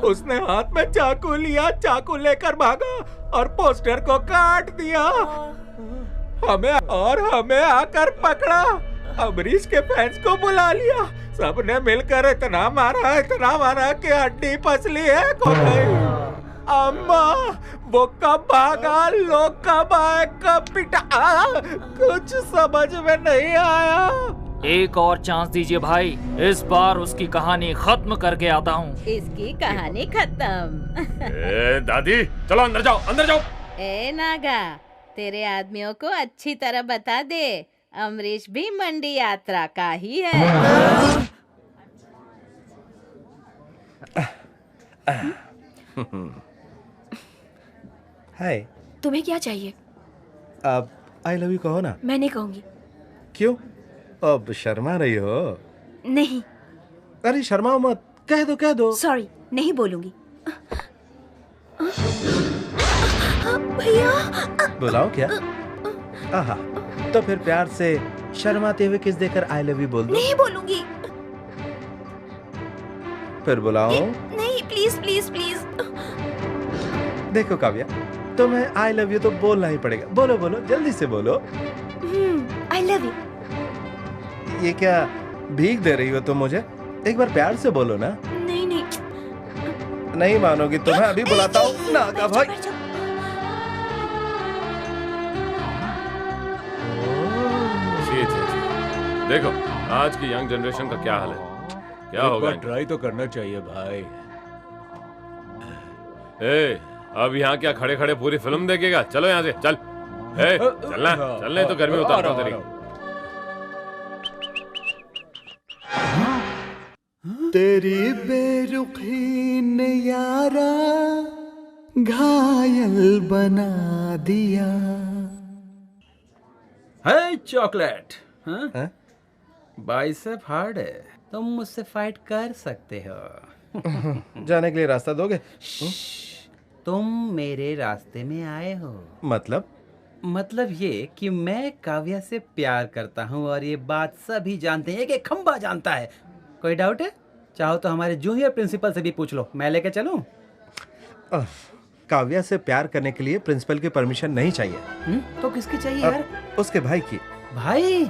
उसने हाथ में चाकू लिया, चाकू लेकर भागा और पोस्टर को काट दिया। हमें आकर पकड़ा। अमरीश के फैंस को बुला लिया। सबने मिलकर इतना मारा कि हड्डी पसली है को गई। अम्मा वो कब भागा, लोग कब आए, कब पिटा, कुछ समझ में नहीं आया। एक और चांस दीजिए भाई, इस बार उसकी कहानी खत्म करके आता हूँ। इसकी कहानी खत्म। दादी चलो अंदर जाओ, अंदर जाओ। ए नागा, तेरे आदमियों को अच्छी तरह बता दे, अमरीश भी मंडी यात्रा का ही है। हाय, तुम्हें क्या चाहिए? अब आई लव यू कहो ना। मैं नहीं कहूंगी। क्यों? अब शर्मा रही हो? नहीं। अरे शर्माओ मत, कह दो कह दो। सॉरी, नहीं बोलूंगी। भैया बुलाओ क्या? आहा, तो फिर प्यार से शर्माते हुए किस देकर आई लव यू बोल दो। नहीं बोलूंगी। फिर बुलाओ। नहीं, प्लीज प्लीज प्लीज। देखो काव्या, तुम्हें आई लव यू तो बोलना ही पड़ेगा। बोलो बोलो, जल्दी से बोलो। I love you. ये क्या भीख दे रही हो तुम मुझे? एक बार प्यार से बोलो ना। नहीं नहीं नहीं मानोगी तो मैं अभी बुलाता हूँ। नागा भाई, देखो आज की यंग जनरेशन का क्या हाल है। क्या होगा? ट्राई तो करना चाहिए भाई। अब यहाँ क्या खड़े खड़े पूरी फिल्म देखेगा? चलो यहाँ से चल। चलना, चलने तो गर्मी उतारता हूँ तेरी। तेरी बेरुखी ने यारा घायल बना दिया। है चॉकलेट? हाँ? बाइसेप हार्ड है, तुम मुझसे फाइट कर सकते हो। जाने के लिए रास्ता दोगे? तुम मेरे रास्ते में आए हो। मतलब ये कि मैं काव्या से प्यार करता हूँ और ये बात सभी जानते हैं, कि खंबा जानता है। कोई डाउट है? चाहो तो हमारे जूनियर प्रिंसिपल से भी पूछ लो, मैं लेके चलूं? काव्या से प्यार करने के लिए प्रिंसिपल की परमिशन नहीं चाहिए। तो किसकी चाहिए यार? उसके भाई की। भाई?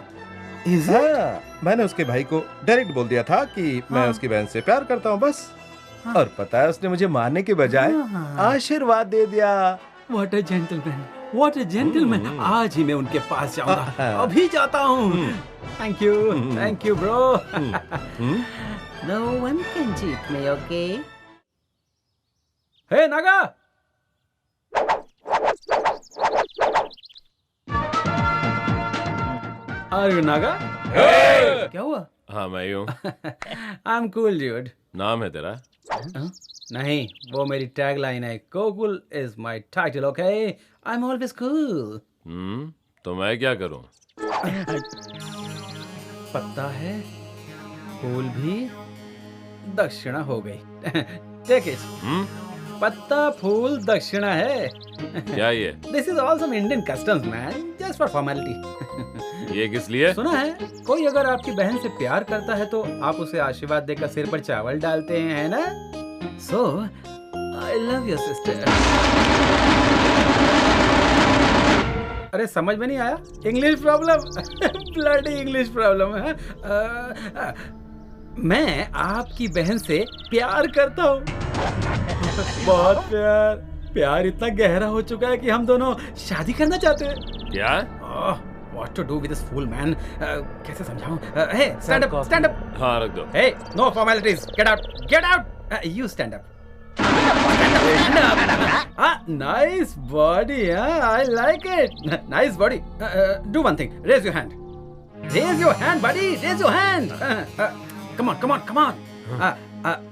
हाँ, मैंने उसके भाई को डायरेक्ट बोल दिया था कि मैं उसकी बहन से प्यार करता हूँ बस। और पता है उसने मुझे मारने के बजाय आशीर्वाद दे दिया। What a gentleman, what a gentleman। आज ही मैं उनके पास जाऊंगा, अभी जाता हूँ। Thank you bro। No one can cheat me, okay? Hey Naga! Are you Naga? Hey! क्या हुआ? हाँ मैं ही हूँ। I'm cool dude। नाम है तेरा? नहीं, वो मेरी टैग लाइन है। Kokul is my title, okay? I am always cool. तो मैं क्या करूँ? पता है, फूल भी दक्षिणा हो गई। Take it. पत्ता फूल दक्षिणा है। क्या ये? This is all some Indian customs man, just for formality. ये किस लिए? सुना है, कोई अगर आपकी बहन से प्यार करता है तो आप उसे आशीर्वाद देकर सिर पर चावल डालते हैं, है ना? सो आई लव योर सिस्टर। अरे समझ में नहीं आया? English problem. Bloody English problem है। मैं आपकी बहन से प्यार करता हूँ। बहुत प्यार इतना गहरा हो चुका है कि हम दोनों शादी करना चाहते हैं। क्या? What to do with this fool man? कैसे समझाऊं? Hey, stand up. हाँ रख दो। Hey, no formalities. Get out. You stand up. Stand up. Nice body. I like it. Nice body. Do one thing. Raise your hand. Raise your hand, buddy. Raise your hand. Come on.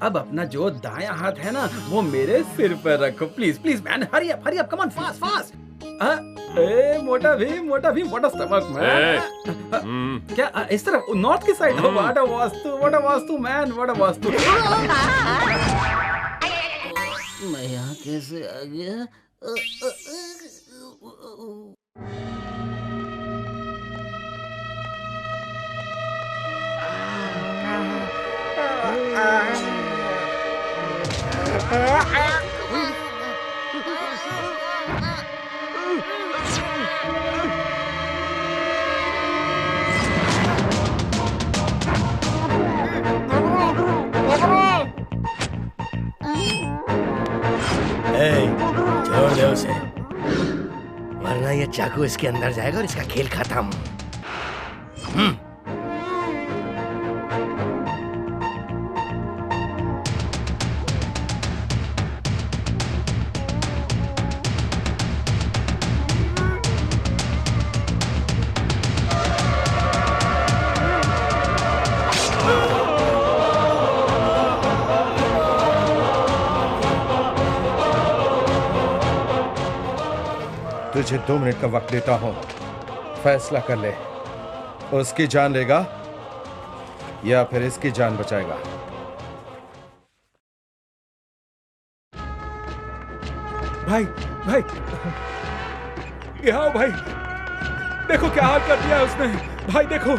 अब अपना जो दायां हाथ है ना, वो मेरे सिर पर रखो, please man. Hurry up, come on, fast. ए मोटा Bheem, what a stomach man. क्या इस तरफ नॉर्थ की side? What a vastu man, what a vastu. मैं यहाँ कैसे आ गया? छोड़ दे उसे, वरना ये चाकू इसके अंदर जाएगा और इसका खेल खत्म। तुझे 2 मिनट का वक्त देता हूं, फैसला कर ले। उसकी जान लेगा या फिर इसकी जान बचाएगा? भाई यहाँ भाई, देखो क्या हाल कर दिया उसने। भाई देखो।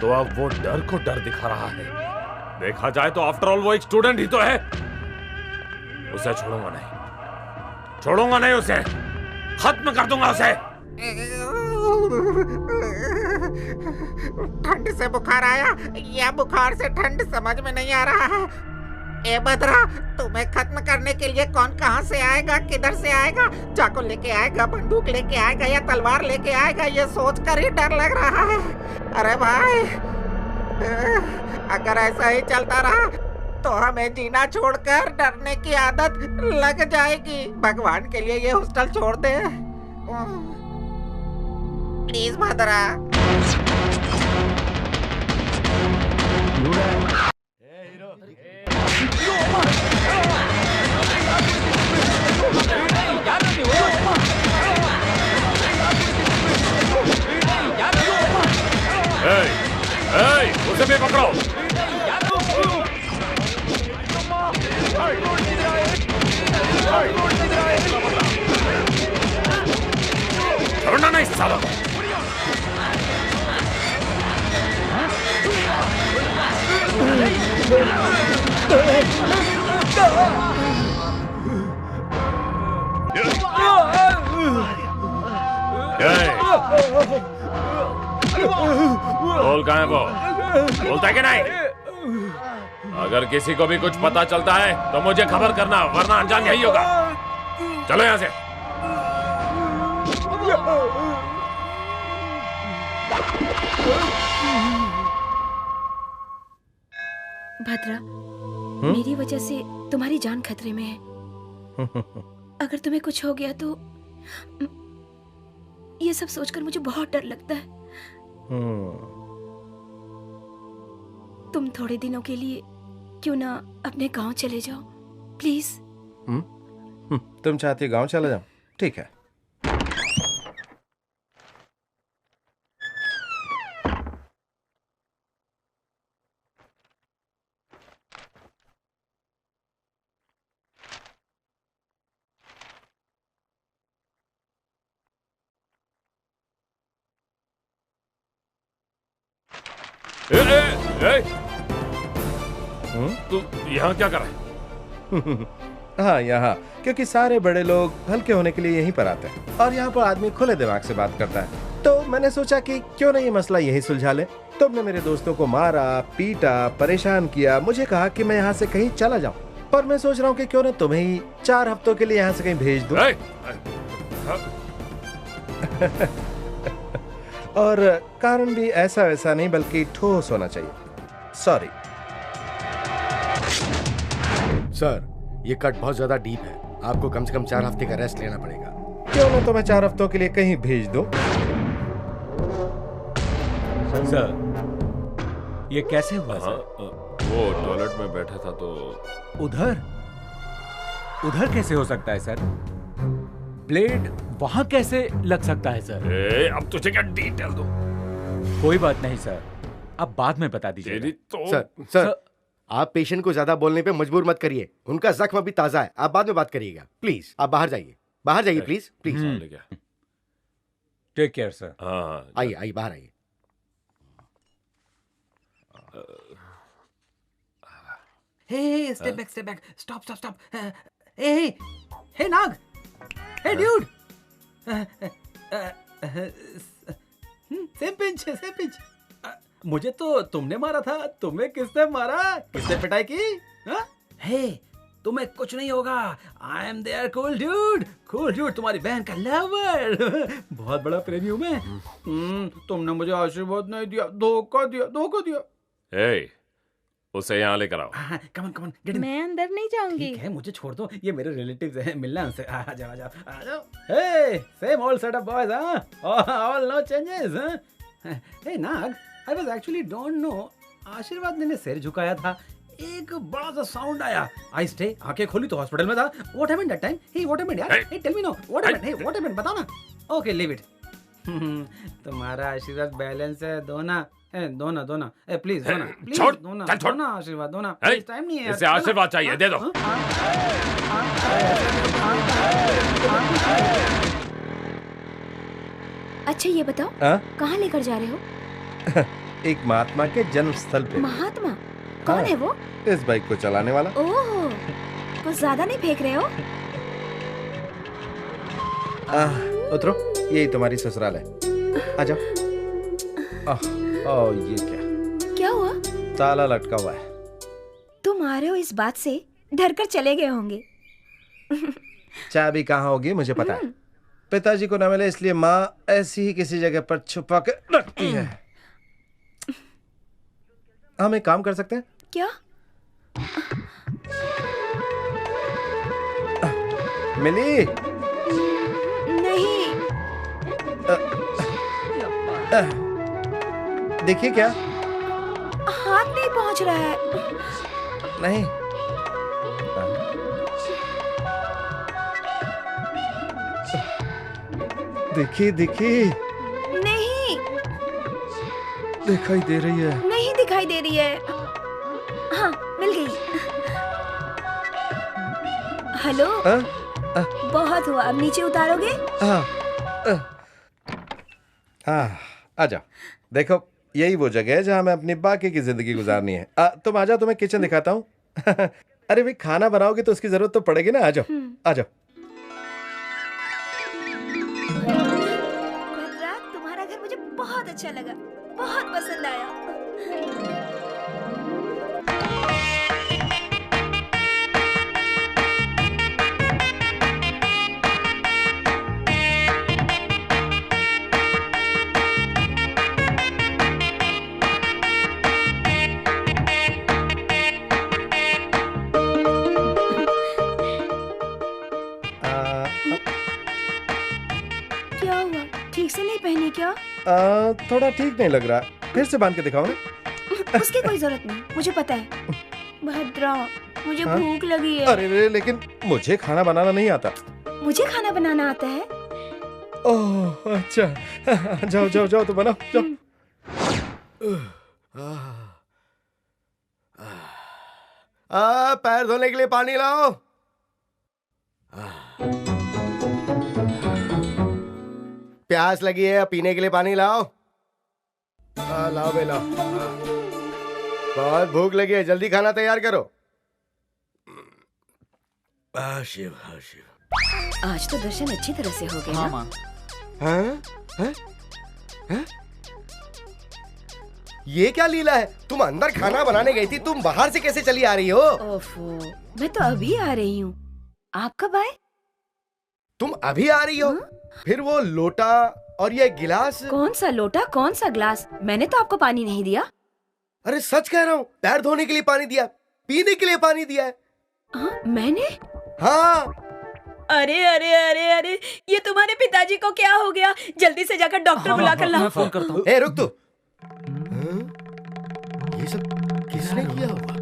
तो अब वो डर को डर दिखा रहा है। देखा जाए तो आफ्टर ऑल वो एक स्टूडेंट ही तो है। उसे छोड़ूंगा नहीं उसे, खत्म कर दूंगा उसे। ठंड से बुखार आया या बुखार से ठंड समझ में नहीं आ रहा है। ए बदरा, तुम्हें खत्म करने के लिए कौन कहां से आएगा, किधर से आएगा? चाकू लेके आएगा, बंदूक लेके आएगा या तलवार लेके आएगा, ये सोचकर ही डर लग रहा है। अरे भाई, अगर ऐसा ही चलता रहा तो हमें जीना छोड़कर डरने की आदत लग जाएगी। भगवान के लिए ये हॉस्टल छोड़ दे प्लीज बदरा। बोल कहाँ है वो? बोलता है कि नहीं? अगर किसी को भी कुछ पता चलता है तो मुझे खबर करना, वरना अंजाम यही होगा। चलो यहाँ से। भद्रा, मेरी वजह से तुम्हारी जान खतरे में है। अगर तुम्हें कुछ हो गया तो ये सब सोचकर मुझे बहुत डर लगता है। तुम थोड़े दिनों के लिए क्यों ना अपने गांव चले जाओ, प्लीज। तुम चाहती गांव चला जाओ? ठीक है। तू यहाँ क्या कर रहा है? हाँ, यहाँ क्योंकि सारे बड़े लोग हल्के होने के लिए यहीं पर आते हैं और यहाँ पर आदमी खुले दिमाग से बात करता है। तो मैंने सोचा कि क्यों ना ये मसला यही सुलझा ले। तुमने मेरे दोस्तों को मारा, पीटा, परेशान किया, मुझे कहा कि मैं यहाँ से कहीं चला जाऊँ, पर मैं सोच रहा हूँ कि क्यों ना तुम्हें ही 4 हफ्तों के लिए यहाँ से कहीं भेज दूँ। और कारण भी ऐसा वैसा नहीं बल्कि ठोस होना चाहिए। सॉरी सर, ये कट बहुत ज्यादा डीप है। आपको कम से कम 4 हफ्ते का रेस्ट लेना पड़ेगा। क्यों ना तो मैं 4 हफ्तों के लिए कहीं भेज दूं। सर, ये कैसे हुआ सर? वो टॉयलेट में बैठा था तो उधर कैसे हो सकता है सर? ब्लेड वहां कैसे लग सकता है सर? अब तुझे क्या डिटेल दूं? कोई बात नहीं सर, अब बाद में बता दीजिए। तो सर, आप पेशेंट को ज्यादा बोलने पे मजबूर मत करिए। उनका जख्म अभी ताजा है, आप बाद में बात करिएगा। प्लीज आप बाहर जाइए, बाहर जाइए please please. Take care sir. हाँ, आइए आइए, बाहर आइए। Hey, step back, stop. Hey, Nag. Hey, dude. Same pinch. मुझे तो तुमने मारा था, तुम्हें किसने मारा? किसने पिटाई की? Hey, तुम्हें कुछ नहीं होगा। I am there, cool dude, तुम्हारी बहन का लवर। बहुत बड़ा प्रेमी हूँ मैं। तुमने मुझे आशीर्वाद नहीं दिया, धोखा दिया। Hey, उसे यहाँ लेकर आओ। Come on, get in. मैं अंदर नहीं जाऊंगी। ठीक है, मुझे छोड़ दो, ये मेरे रिलेटिव्स हैं, मिलना है उनसे। आ जाओ। Hey, same old setup boys, all no changes, Hey Nag, I was actually don't know. आशीर्वाद ने सिर झुकाया था, एक बड़ा सा साउंड आया। I stay, आंखें खोली तो हॉस्पिटल में था। What happened that time? Hey, what happened यार? Hey, tell me now. What happened? Hey, what happened? बताओ ना। Okay, leave it. तुम्हारा आशीर्वाद बैलेंस है, दो ना। प्लीज दो ना आशीर्वाद दो ना। टाइम नहीं है, इसे आशीर्वाद चाहिए, दे दो। अच्छा ये बताओ, कहाँ लेकर जा रहे हो? एक महात्मा के जन्म स्थल पे। महात्मा? कौन है वो? इस बाइक को चलाने वाला। ओह, कुछ ज्यादा नहीं फेंक रहे हो? उतरो, यही तुम्हारी ससुराल है, आ जाओ। ये क्या हुआ? ताला लटका हुआ है। तुम आ रहे हो इस बात से डर कर चले गए होंगे। चाबी कहाँ होगी मुझे पता है। पिताजी को न मिले इसलिए माँ ऐसी ही किसी जगह पर छुपा के रखती है। हम एक काम कर सकते हैं क्या? मिली नहीं। देखिए क्या हाथ नहीं पहुंच रहा है। नहीं, देखिए नहीं दिखाई दे रही है। नहीं दिखाई दे रही है। हाँ, मिल गई। हेलो। बहुत हुआ, अब नीचे उतारोगे? आ जाओ। देखो यही वो जगह है जहाँ मैं अपनी बाकी की जिंदगी गुजारनी है। तुम आ जाओ, तुम्हें किचन दिखाता हूँ। अरे भाई, खाना बनाओगे तो उसकी जरूरत तो पड़ेगी ना। आ जाओ। बहुत अच्छा लगा, बहुत पसंद आया। क्या हुआ? ठीक से नहीं पहनी क्या? थोड़ा ठीक नहीं लग रहा, फिर से बांध के दिखाओ ना। उसकी कोई जरूरत नहीं, मुझे पता है। भद्रा, मुझे हाँ? भूख लगी है। अरे लेकिन मुझे खाना बनाना नहीं आता। मुझे खाना बनाना आता है। ओह अच्छा, जाओ जाओ जाओ तो बनाओ जाओ। पैर धोने के लिए पानी लाओ। प्यास लगी है, पीने के लिए पानी लाओ। लाओ बे लाओ। बहुत भूख लगी है, जल्दी खाना तैयार करो। शिव शिव। आज तो दर्शन अच्छी तरह से हो गए हाँ ना? माँ। हाँ? हाँ? हाँ? ये क्या लीला है? तुम अंदर खाना बनाने गई थी, तुम बाहर से कैसे चली आ रही हो? ओफो, मैं तो अभी आ रही हूँ। आप कब आए? तुम अभी आ रही हो? हाँ? फिर वो लोटा और ये गिलास? कौन सा लोटा, कौन सा ग्लास? मैंने तो आपको पानी नहीं दिया। अरे सच कह रहा हूँ, पैर धोने के लिए पानी दिया, पीने के लिए पानी दिया है। हाँ, मैंने? हाँ। अरे अरे अरे अरे, ये तुम्हारे पिताजी को क्या हो गया? जल्दी से जाकर डॉक्टर बुला कर लाओ। मैं फोन करता हूँ। ए रुक तू। हाँ? ये सब किसने किया होगा?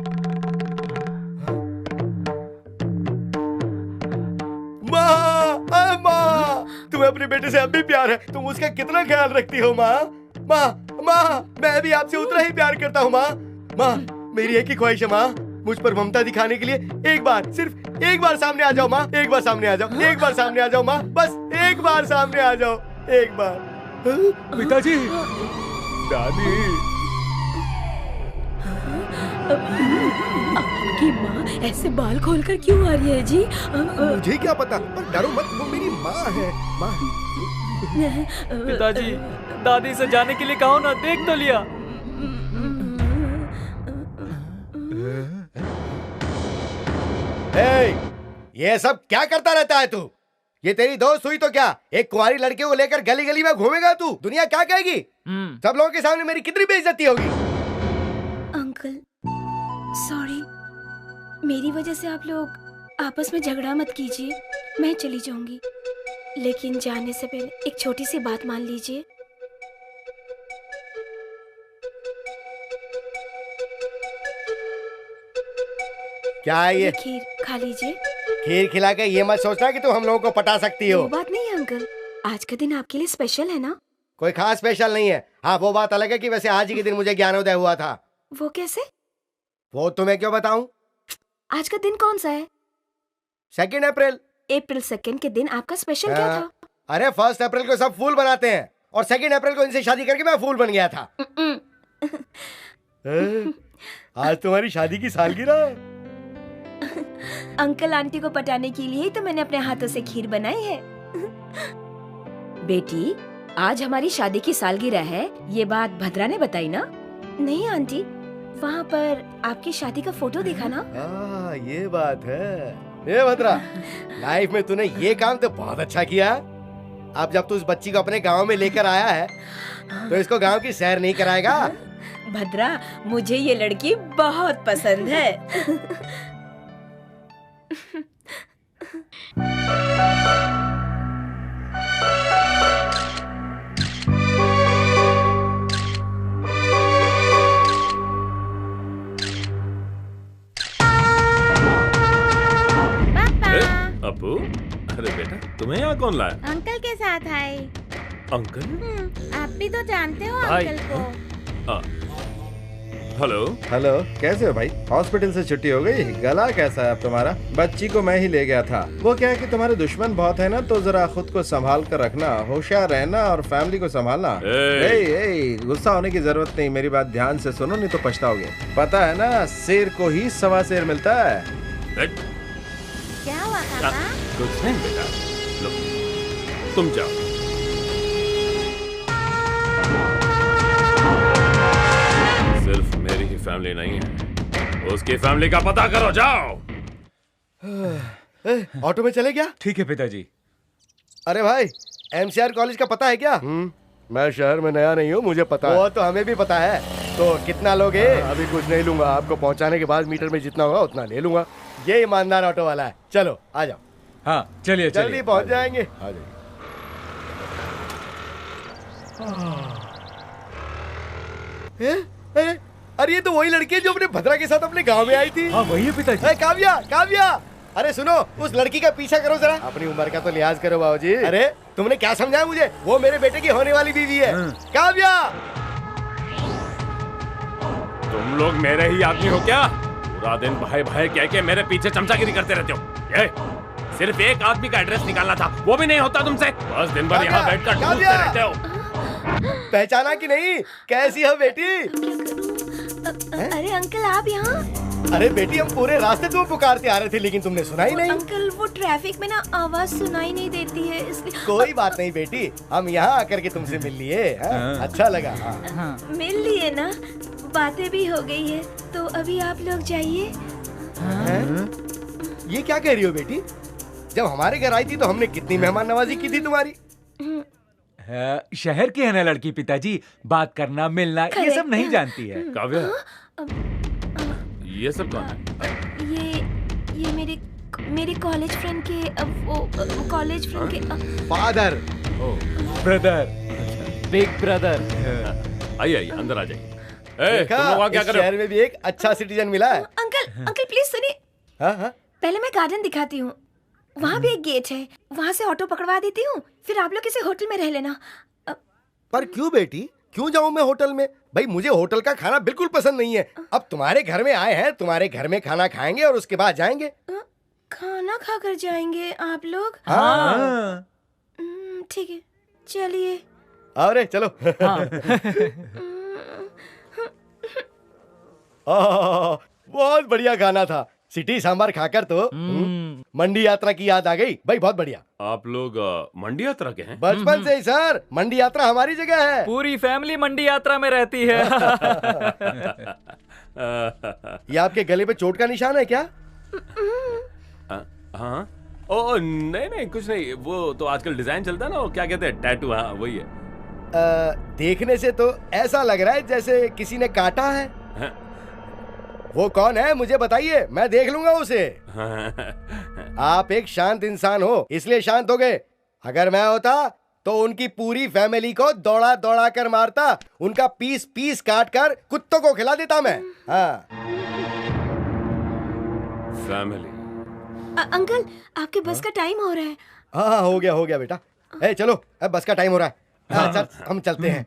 माँ, तुम्हें अपने बेटे से अब भी प्यार है। तुम उसका कितना ख्याल रखती हो माँ? माँ माँ, मैं भी आपसे उतना ही प्यार करता हूँ माँ। माँ, मेरी एक ही ख्वाहिश है माँ, मुझ पर ममता दिखाने के लिए एक बार, सिर्फ एक बार सामने आ जाओ माँ। एक बार सामने आ जाओ, एक बार सामने आ जाओ माँ, बस एक बार सामने आ जाओ, एक बार। पिताजी, दादी, आपकी माँ ऐसे बाल खोलकर क्यों आ रही है जी? मुझे क्या पता, पर डरो मत, वो मेरी माँ है। माँ। पिताजी, दादी से जाने के लिए कहो ना, देख तो लिया। ये सब क्या करता रहता है तू? ये तेरी दोस्त हुई तो क्या? एक कुंवारी लड़के को लेकर गली गली में घूमेगा तू? दुनिया क्या कहेगी? सब लोगों के सामने मेरी कितनी बेइज्जती होगी। अंकल, सॉरी, मेरी वजह से आप लोग आपस में झगड़ा मत कीजिए। मैं चली जाऊंगी, लेकिन जाने से पहले एक छोटी सी बात मान लीजिए। क्या है ये? खीर खा लीजिए। खीर खिला के ये मत सोचना कि तू हम लोगों को पटा सकती हो। वो बात नहीं है अंकल, आज का दिन आपके लिए स्पेशल है ना? कोई खास स्पेशल नहीं है। हाँ, वो बात अलग है कि वैसे आज ही के दिन मुझे ज्ञानोदय हुआ था। वो कैसे? वो तुम्हें क्यों बताऊं? आज का दिन कौन सा है? 2 अप्रैल। अप्रैल 2 के दिन आपका स्पेशल क्या था? अरे 1 अप्रैल को सब फूल बनाते हैं, और 2 अप्रैल को इनसे शादी करके मैं फूल बन गया था। आज तुम्हारी शादी की सालगिरह है। अंकल आंटी को पटाने के लिए ही तो मैंने अपने हाथों से खीर बनाई है। बेटी, आज हमारी शादी की सालगिरह है, ये बात भद्रा ने बताई ना? नहीं आंटी, वहाँ पर आपकी शादी का फोटो देखा ना? ये बात है। ये भद्रा, लाइफ में तूने ये काम तो बहुत अच्छा किया। अब जब तू उस बच्ची को अपने गांव में लेकर आया है, तो इसको गांव की सैर नहीं कराएगा? भद्रा, मुझे ये लड़की बहुत पसंद है। अप्पू, अरे बेटा, तुम्हें यहाँ कौन लाया? अंकल के साथ आए। अंकल? आप भी तो जानते हो भाई। अंकल को। हेलो। हेलो, कैसे हो भाई? हॉस्पिटल से छुट्टी हो गई? गला कैसा है अब तुम्हारा? बच्ची को मैं ही ले गया था। वो क्या है कि तुम्हारे दुश्मन बहुत है ना, तो जरा खुद को संभाल कर रखना, होशियार रहना और फैमिली को संभालना। गुस्सा होने की जरूरत नहीं, मेरी बात ध्यान से सुनो, नहीं तो पछताओगे। पता है ना, शेर को ही सवा शेर मिलता है। क्या हुआ पापा? कुछ नहीं बेटा, लो तुम जाओ। फैमिली नहीं है। उसकी फैमिली का पता करो, जाओ। ऑटो में चले क्या? ठीक है पिताजी। अरे भाई, एमसीआर कॉलेज का पता है क्या? मैं शहर में नया नहीं हूँ, मुझे पता है। वो तो हमें भी पता है। तो कितना लोगे? अभी कुछ नहीं लूंगा, आपको पहुँचाने के बाद मीटर में जितना होगा उतना ले लूंगा। ये ईमानदार ऑटो वाला है। चलो आ जाओ। हाँ चलिए जल्दी पहुँच जाएंगे। आ जाइए। अरे ये तो वही लड़की है जो अपने भद्रा के साथ अपने गांव में आई थी। हाँ वही है पिताजी। काव्या, काव्या, अरे सुनो, उस लड़की का पीछा करो जरा। अपनी उम्र का तो लिहाज करो बाबूजी। अरे तुमने क्या समझाया मुझे? वो मेरे बेटे की होने वाली बीवी है। काव्या, तुम लोग मेरे ही आदमी हो क्या? पूरा दिन भाई भाई कह के मेरे पीछे चमचागिरी करते रहते हो। ये सिर्फ एक आदमी का एड्रेस निकालना था, वो भी नहीं होता तुमसे। बस दिन भर यहाँ बैठकर ढूंढते रहते हो। पहचाना कि नहीं? कैसी हो बेटी? अरे अंकल, आप यहाँ? अरे बेटी, हम पूरे रास्ते तुम्हें पुकारते आ रहे थे लेकिन तुमने सुना ही नहीं। अंकल, वो ट्रैफिक में ना आवाज सुनाई नहीं देती है, इसलिए। कोई बात नहीं बेटी, हम यहाँ आकर के तुमसे मिल लिए। अच्छा लगा। मिल लिए ना, बातें भी हो गई है, तो अभी आप लोग जाइए। ये क्या कह रही हो बेटी? जब हमारे घर आई थी तो हमने कितनी मेहमान नवाजी की थी तुम्हारी। शहर की है ना लड़की पिताजी, बात करना मिलना ये सब नहीं जानती है। काव्या, ये सब कौन है? ये मेरे कॉलेज फ्रेंड के वो कॉलेज फ्रेंड के फादर, ब्रदर, बिग ब्रदर। आइए आइए, अंदर आ जाइए। तुम लोग क्या कर रहे हो? शहर में भी एक अच्छा सिटीजन मिला है। अंकल प्लीज सुनिए। पहले मैं गार्डन दिखाती हूँ, वहाँ भी एक गेट है, वहाँ से ऑटो पकड़वा देती हूँ, फिर आप लोग किसी होटल में रह लेना। पर क्यों बेटी, क्यों जाऊँ मैं होटल में? भाई मुझे होटल का खाना बिल्कुल पसंद नहीं है। अब तुम्हारे घर में आए हैं, तुम्हारे घर में खाना खाएंगे और उसके बाद जाएंगे। खाना खाकर जाएंगे आप लोग? हाँ। ठीक है, चलिए। अरे चलो। बहुत बढ़िया खाना था। सिटी सांभर खाकर तो मंडी यात्रा की याद आ गई। भाई बहुत बढ़िया। आप लोग मंडी यात्रा के हैं? बचपन से ही सर, मंडी यात्रा हमारी जगह है। पूरी फैमिली मंडी यात्रा में रहती है। ये आपके गले पे चोट का निशान है क्या? हाँ। ओ नहीं नहीं, कुछ नहीं, वो तो आजकल डिजाइन चलता है ना, वो क्या कहते हैं, टैटू। हाँ वही है। देखने से तो ऐसा लग रहा है जैसे किसी ने काटा है। वो कौन है मुझे बताइए, मैं देख लूंगा उसे। आप एक शांत इंसान हो इसलिए शांत हो गए। अगर मैं होता तो उनकी पूरी फैमिली को दौड़ा दौड़ा कर मारता, उनका पीस पीस काट कर कुत्तों को खिला देता मैं। हाँ। फैमिली। अंकल, आपके बस का टाइम हो रहा है। हाँ हो गया बेटा। ए चलो, अब बस का टाइम हो रहा है। चल हम चलते हैं।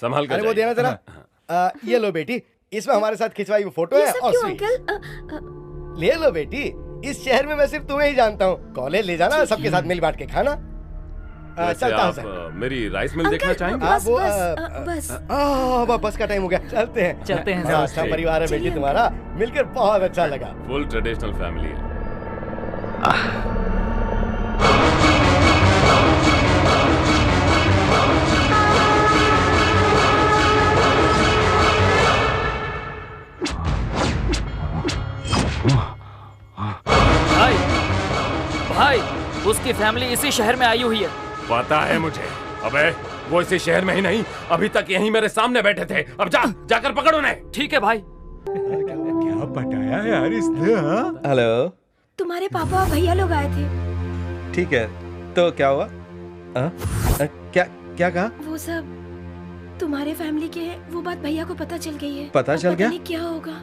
संभाल कर। अरे वो देना जरा। ये लो बेटी, इसमें हमारे साथ खिंचवाई हुई फोटो है। और अंकल ले लो बेटी, इस शहर में मैं सिर्फ तुम्हें ही जानता हूँ। कॉलेज ले जाना, सबके साथ मिल बांट के खाना। चलता हूँ। मेरी राइस मिल देखना चाहेंगे? बस का टाइम हो गया, चलते हैं। अच्छा परिवार है बेटी तुम्हारा, मिलकर बहुत अच्छा लगा। फुल ट्रेडिशनल फैमिली है। भाई, उसकी फैमिली इसी शहर में आई हुई है। पता है मुझे। अबे वो इसी शहर में ही नहीं, अभी तक यहीं मेरे सामने बैठे थे। अब जाकर पकड़ उन्हें। ठीक है भाई। क्या पटाया यार इसने? हेलो, तुम्हारे पापा और भैया लोग आए थे। ठीक है, तो क्या हुआ? क्या कहा? वो सब तुम्हारे फैमिली के हैं। वो बात भैया को पता चल गई है। पता चल गया? क्या होगा?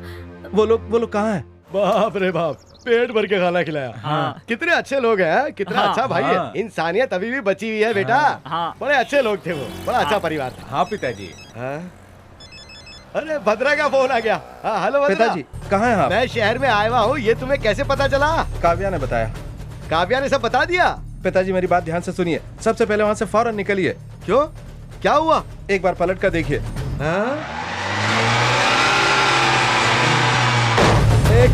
वो लोग कहाँ हैं? बाप रे बाप, पेट भर के खाना खिलाया। हाँ। कितने अच्छे लोग हैं, कितना अच्छा भाई है। इंसानियत अभी भी बची हुई है बेटा। बड़े अच्छे लोग थे वो, बड़ा अच्छा परिवार था। हाँ पिताजी। अरे भद्रा का फोन आ गया। हेलो पिताजी, कहाँ हैं आप? मैं शहर में आया हुआ हूँ। ये तुम्हें कैसे पता चला? काव्या ने बताया। काव्या ने सब बता दिया? पिताजी मेरी बात ध्यान से सुनिए, सबसे पहले वहाँ से फौरन निकलिए। क्यों, क्या हुआ? एक बार पलट कर देखिए। एक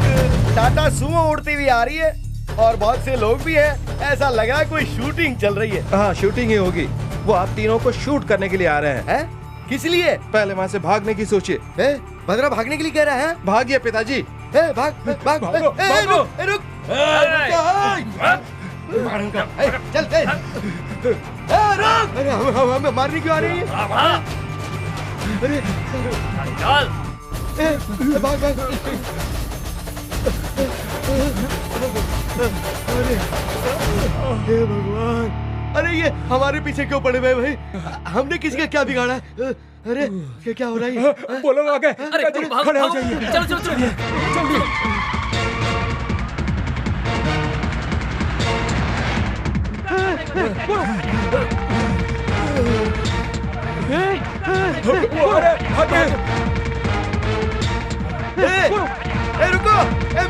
टाटा सुमो उड़ती हुई आ रही है और बहुत से लोग भी हैं। ऐसा लग रहा है कोई शूटिंग चल रही है। हाँ शूटिंग ही होगी। वो आप तीनों को शूट करने के लिए आ रहे हैं। किस लिए? पहले वहाँ से भागने की सोचिए। भद्रा भागने के लिए कह रहा है? भागिए पिताजी। भाग भाग भाग। रुक। चल अरे हमें मारने क्यों आ रही है? अरे चल भाग भाग। हे भगवान, अरे ये हमारे पीछे क्यों पड़े हुए भाई? हमने किसी का क्या बिगाड़ा? अरे क्या हो रहा है? वो लोग आ गए। अरे खड़े हो जाइए। चलो चलो चलो रुको,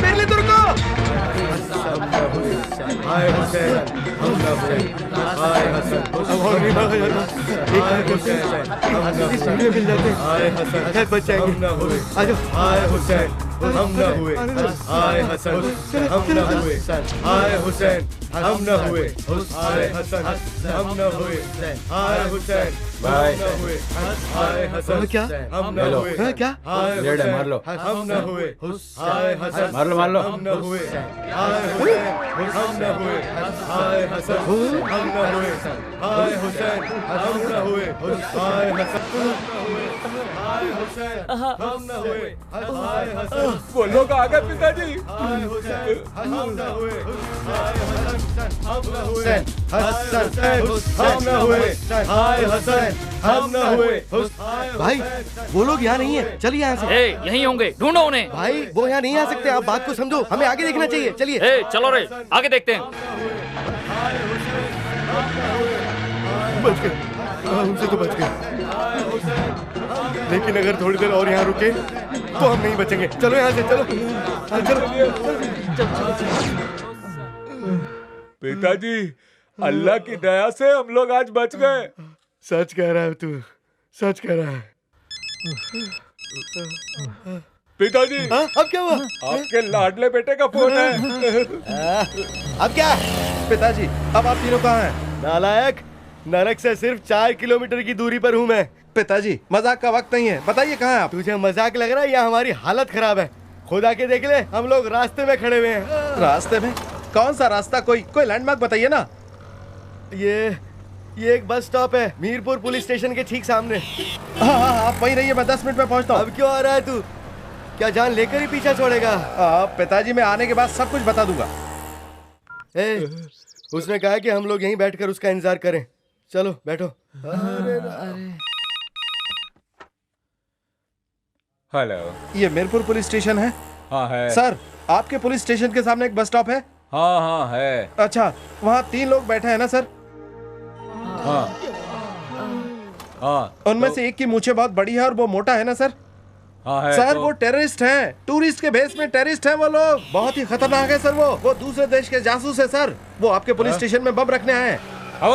मेरे लिए तो रुको। हाय हुसैन, हम ना हुए। हाय हसन, और नहीं भागा जाता। एक मिल जाते। हाय हसन, शायद बच जाएंगे। हम ना हुए। आ जाओ। हाय हुसैन, हम ना हुए। हाय हसन, हम ना हुए। हाय हुसैन, हम ना हुए। हाय हसन, हम ना हुए। हाय हुसैन, हम ना हुए। हाय हसन, क्या हम ना हुए? क्या? हाय हुसैन, मार लो। हम ना हुए। हाय हसन, मार लो हम ना हुए। हाय हुसैन, हम ना हुए। हाय हसन, हम ना हुए। हाय हुसैन, हम ना हुए। हाय हसन, हाय हुसैन, हम ना हुए। हाय हसन, वो लोग आ गए पिताजी। हाय हुसैन, हम ना हुए। हाय हसन, हम ना हुए। हसन, हम ना हुए। हाय हसन, हम ना हुए। भाई वो लोग यहाँ नहीं है, चलिए यहाँ से। यहीं होंगे, ढूंढो उन्हें। भाई वो यहाँ नहीं आ सकते, आप बात को समझो, हमें आगे देखना चाहिए। चलिए चलो रे, आगे देखते हैं। बच गए, उनसे तो बच गए, लेकिन अगर थोड़ी देर और यहाँ रुके तो हम नहीं बचेंगे। चलो यहाँ से, चलो पिताजी, अल्लाह की दया से हम लोग आज बच गए। सच कह रहा है तू, सच कह रहा है। पिताजी, अब क्या हुआ? आपके लाडले बेटे का फोन है। अब क्या? पिताजी, अब आप तीनों कहाँ हैं? नालायक, नरक से सिर्फ 4 किलोमीटर की दूरी पर हूँ मैं। पिताजी, मजाक का वक्त नहीं है, बताइए कहाँ हैं आप? तुझे मजाक लग रहा है या हमारी हालत खराब है? खुदा के देख ले, हम लोग रास्ते में खड़े हुए हैं। रास्ते में? कौन सा रास्ता? कोई लैंडमार्क बताइए ना। ये एक बस स्टॉप है, मीरपुर पुलिस स्टेशन के ठीक सामने। हाँ, आप वहीं रहिए, मैं 10 मिनट में पहुंचता हूँ। अब क्यों आ रहा है तू? क्या जान लेकर ही पीछा छोड़ेगा? पिताजी, मैं आने के बाद सब कुछ बता दूंगा। उसने कहा कि हम लोग यहीं बैठकर उसका इंतजार करें। चलो बैठो। हेलो, ये मीरपुर पुलिस स्टेशन है? हाँ है। सर, आपके पुलिस स्टेशन के सामने एक बस स्टॉप है? हाँ है। अच्छा, वहाँ 3 लोग बैठे हैं ना सर? हाँ। उनमें से एक की मूछें बहुत बड़ी है और वो मोटा है ना सर? हाँ है। सर, वो टेररिस्ट हैं, टूरिस्ट के भेस में टेररिस्ट हैं वो लोग। बहुत ही खतरनाक है सर वो दूसरे देश के जासूस है सर। वो आपके पुलिस स्टेशन में बम रखने आए हैं।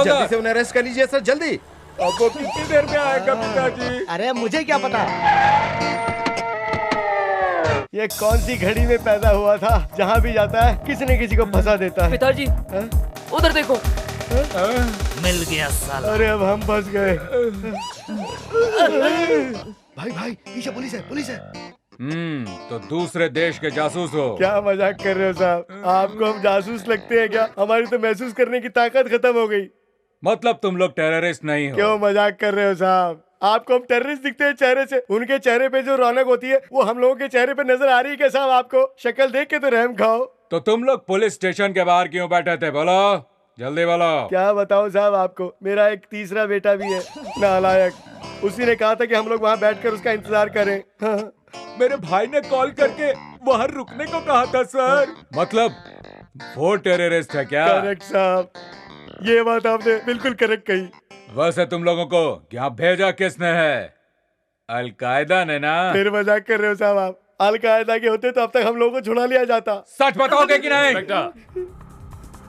जल्दी से उन्हें अरेस्ट कर लीजिए सर, जल्दी। अब वो कितनी देर में आएगा पिताजी? अरे मुझे क्या पता, ये कौन सी घड़ी में पैदा हुआ था, जहाँ भी जाता है किसी न किसी को फंसा देता है। पिताजी, उधर देखो, मिल गया साला। अरे अब हम फंस गए। भाई पीछे पुलिस है। तो दूसरे देश के जासूस हो? क्या मजाक कर रहे हो साहब? आपको हम जासूस लगते हैं क्या? हमारी तो महसूस करने की ताकत खत्म हो गई। मतलब तुम लोग टेररिस्ट नहीं हो? क्यों मजाक कर रहे हो साहब? आपको हम टेररिस्ट दिखते हैं चेहरे से, उनके चेहरे पे जो रौनक होती है वो हम लोगों के चेहरे पे नजर आ रही है क्या साहब? आपको शक्ल देख के तो रहम खाओ। तो तुम लोग पुलिस स्टेशन के बाहर क्यों बैठे थे? बोलो, जल्दी बोलो। क्या बताऊं साहब आपको, मेरा एक तीसरा बेटा भी है, नालायक। उसी ने कहा था कि हम लोग वहाँ बैठकर उसका इंतजार करें। मेरे भाई ने कॉल करके वहाँ रुकने को कहा था सर। मतलब वो टेररिस्ट है क्या? करेक्ट साहब, ये बात आपने बिल्कुल करेक्ट कही। वैसे तुम लोगों को यहाँ भेजा किसने है? अलकायदा ने ना? फिर मजाक कर रहे हो साहब आप? अलकायदा के होते तो अब तक हम लोगों को छुड़ा लिया जाता। सच बताओगे कि नहीं?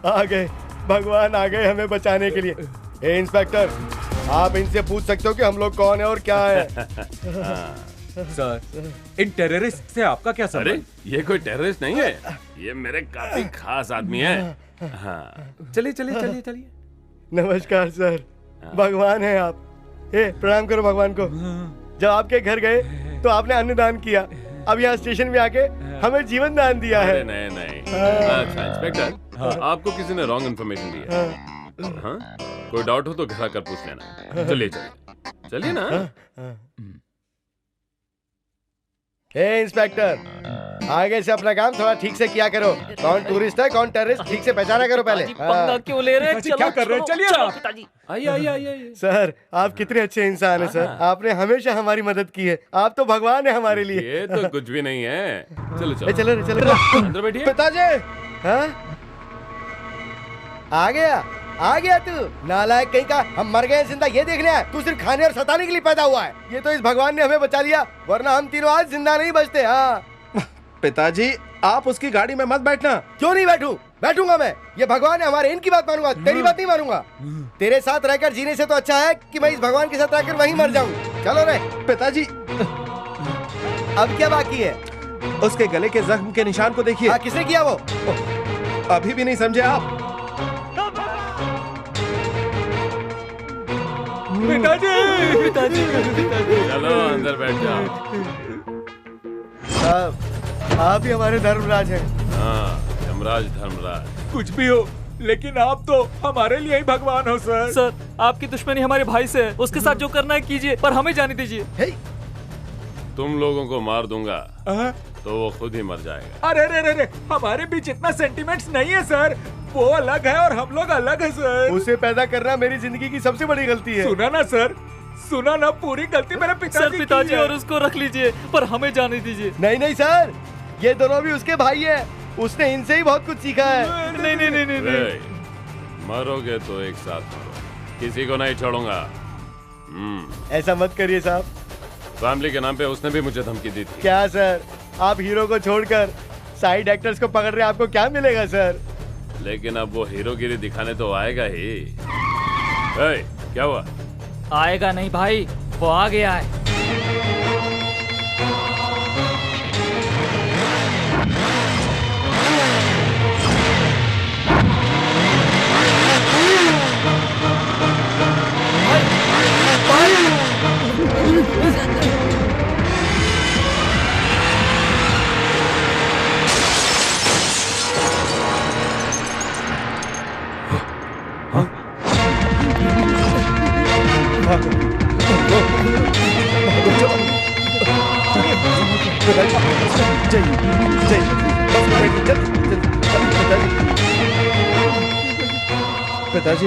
आ गए, भगवान आ गए हमें बचाने के लिए। ए इंस्पेक्टर, आप इनसे पूछ सकते हो कि हम लोग कौन है और क्या है। सर, इन टेररिस्ट से आपका क्या संबंध? अरे ये कोई टेररिस्ट नहीं है, ये मेरे काफी खास आदमी है। हाँ, चलिए। नमस्कार सर, भगवान है आप। प्रणाम करो भगवान को। जब आपके घर गए तो आपने अन्नदान किया, अब यहाँ स्टेशन में आके हमें जीवन दान दिया है। अरे नहीं। अच्छा इंस्पेक्टर, आपको किसी ने रॉन्ग इन्फॉर्मेशन दी है। हाँ? कोई डाउट हो तो घर आकर पूछ लेना। चलिए चलिए ना। इंस्पेक्टर, आगे से अपना काम थोड़ा ठीक से किया करो। कौन टूरिस्ट है कौन टेररिस्ट ठीक से पहचाना करो पहले। पंगा क्यों ले रहे? क्या कर रहे हैं? चलिए ना। पिताजी। आइए। सर, आप कितने अच्छे इंसान हैं सर। आपने हमेशा हमारी मदद की है। आप तो भगवान है हमारे लिए। ये तो कुछ भी नहीं है। चलो चलो अंदर बैठिए। पिताजी, हाँ? आ गया तू नालायक कहीं का। हम मर गए जिंदा ये देखने आए, तू सिर्फ खाने और सताने के लिए पैदा हुआ है। ये तो इस भगवान ने हमें बचा लिया, वरना हम तीनों आज जिंदा नहीं बचते। हाँ पिताजी, आप उसकी गाड़ी में मत बैठना। क्यों नहीं बैठूंगा मैं। ये भगवान है हमारे, इनकी बात मानूंगा, तेरी बात नहीं मानूंगा। तेरे साथ रहकर जीने से तो अच्छा है कि मैं इस भगवान के साथ रहकर वहीं मर जाऊं। चलो रे पिताजी। अब क्या बाकी है? उसके गले के जख्म के निशान को देखिए। किसने किया वो? अभी भी नहीं समझे आप? पिताजी। चलो अंदर बैठ जाओ। आप ही हमारे धर्मराज हैं। हाँ, यमराज धर्मराज। कुछ भी हो, लेकिन आप तो हमारे लिए ही भगवान हो सर। सर, आपकी दुश्मनी हमारे भाई से है। उसके साथ जो करना है कीजिए, पर हमें जाने दीजिए। तुम लोगों को मार दूंगा तो वो खुद ही मर जाएगा। अरे, हमारे बीच इतना सेंटिमेंट्स नहीं है सर। वो अलग है और हम लोग अलग है सर। उसे पैदा करना मेरी जिंदगी की सबसे बड़ी गलती है। सुना ना, पूरी गलती मेरे पिताजी और उसको रख लीजिए, पर हमें जाने दीजिए। नहीं सर, ये दोनों भी उसके भाई है। उसने इनसे ही बहुत कुछ सीखा है। नहीं। मरोगे तो एक साथ मरो, किसी को नहीं छोड़ूंगा। ऐसा मत करिए साहब। फैमिली के नाम पे उसने भी मुझे धमकी दी थी। क्या सर, आप हीरो को छोड़कर साइड एक्टर्स को पकड़ रहे हैं, आपको क्या मिलेगा सर? लेकिन अब वो हीरोगिरी दिखाने तो आएगा ही। क्या हुआ? आएगा नहीं भाई, वो आ गया है। पिताजी,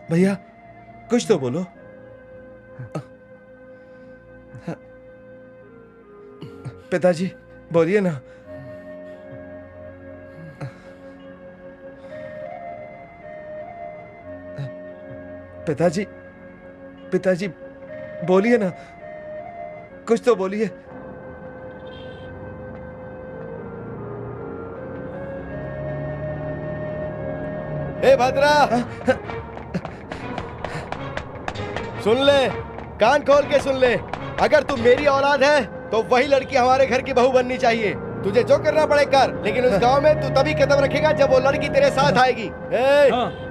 भैया कुछ तो बोलो। पिताजी बोलिए ना। पिताजी बोलिए ना, कुछ तो बोलिए। ए भद्रा, सुन ले, कान खोल के सुन ले। अगर तू मेरी औलाद है तो वही लड़की हमारे घर की बहू बननी चाहिए। तुझे जो करना पड़े कर, लेकिन उस गांव में तू तभी कदम रखेगा जब वो लड़की तेरे साथ आएगी।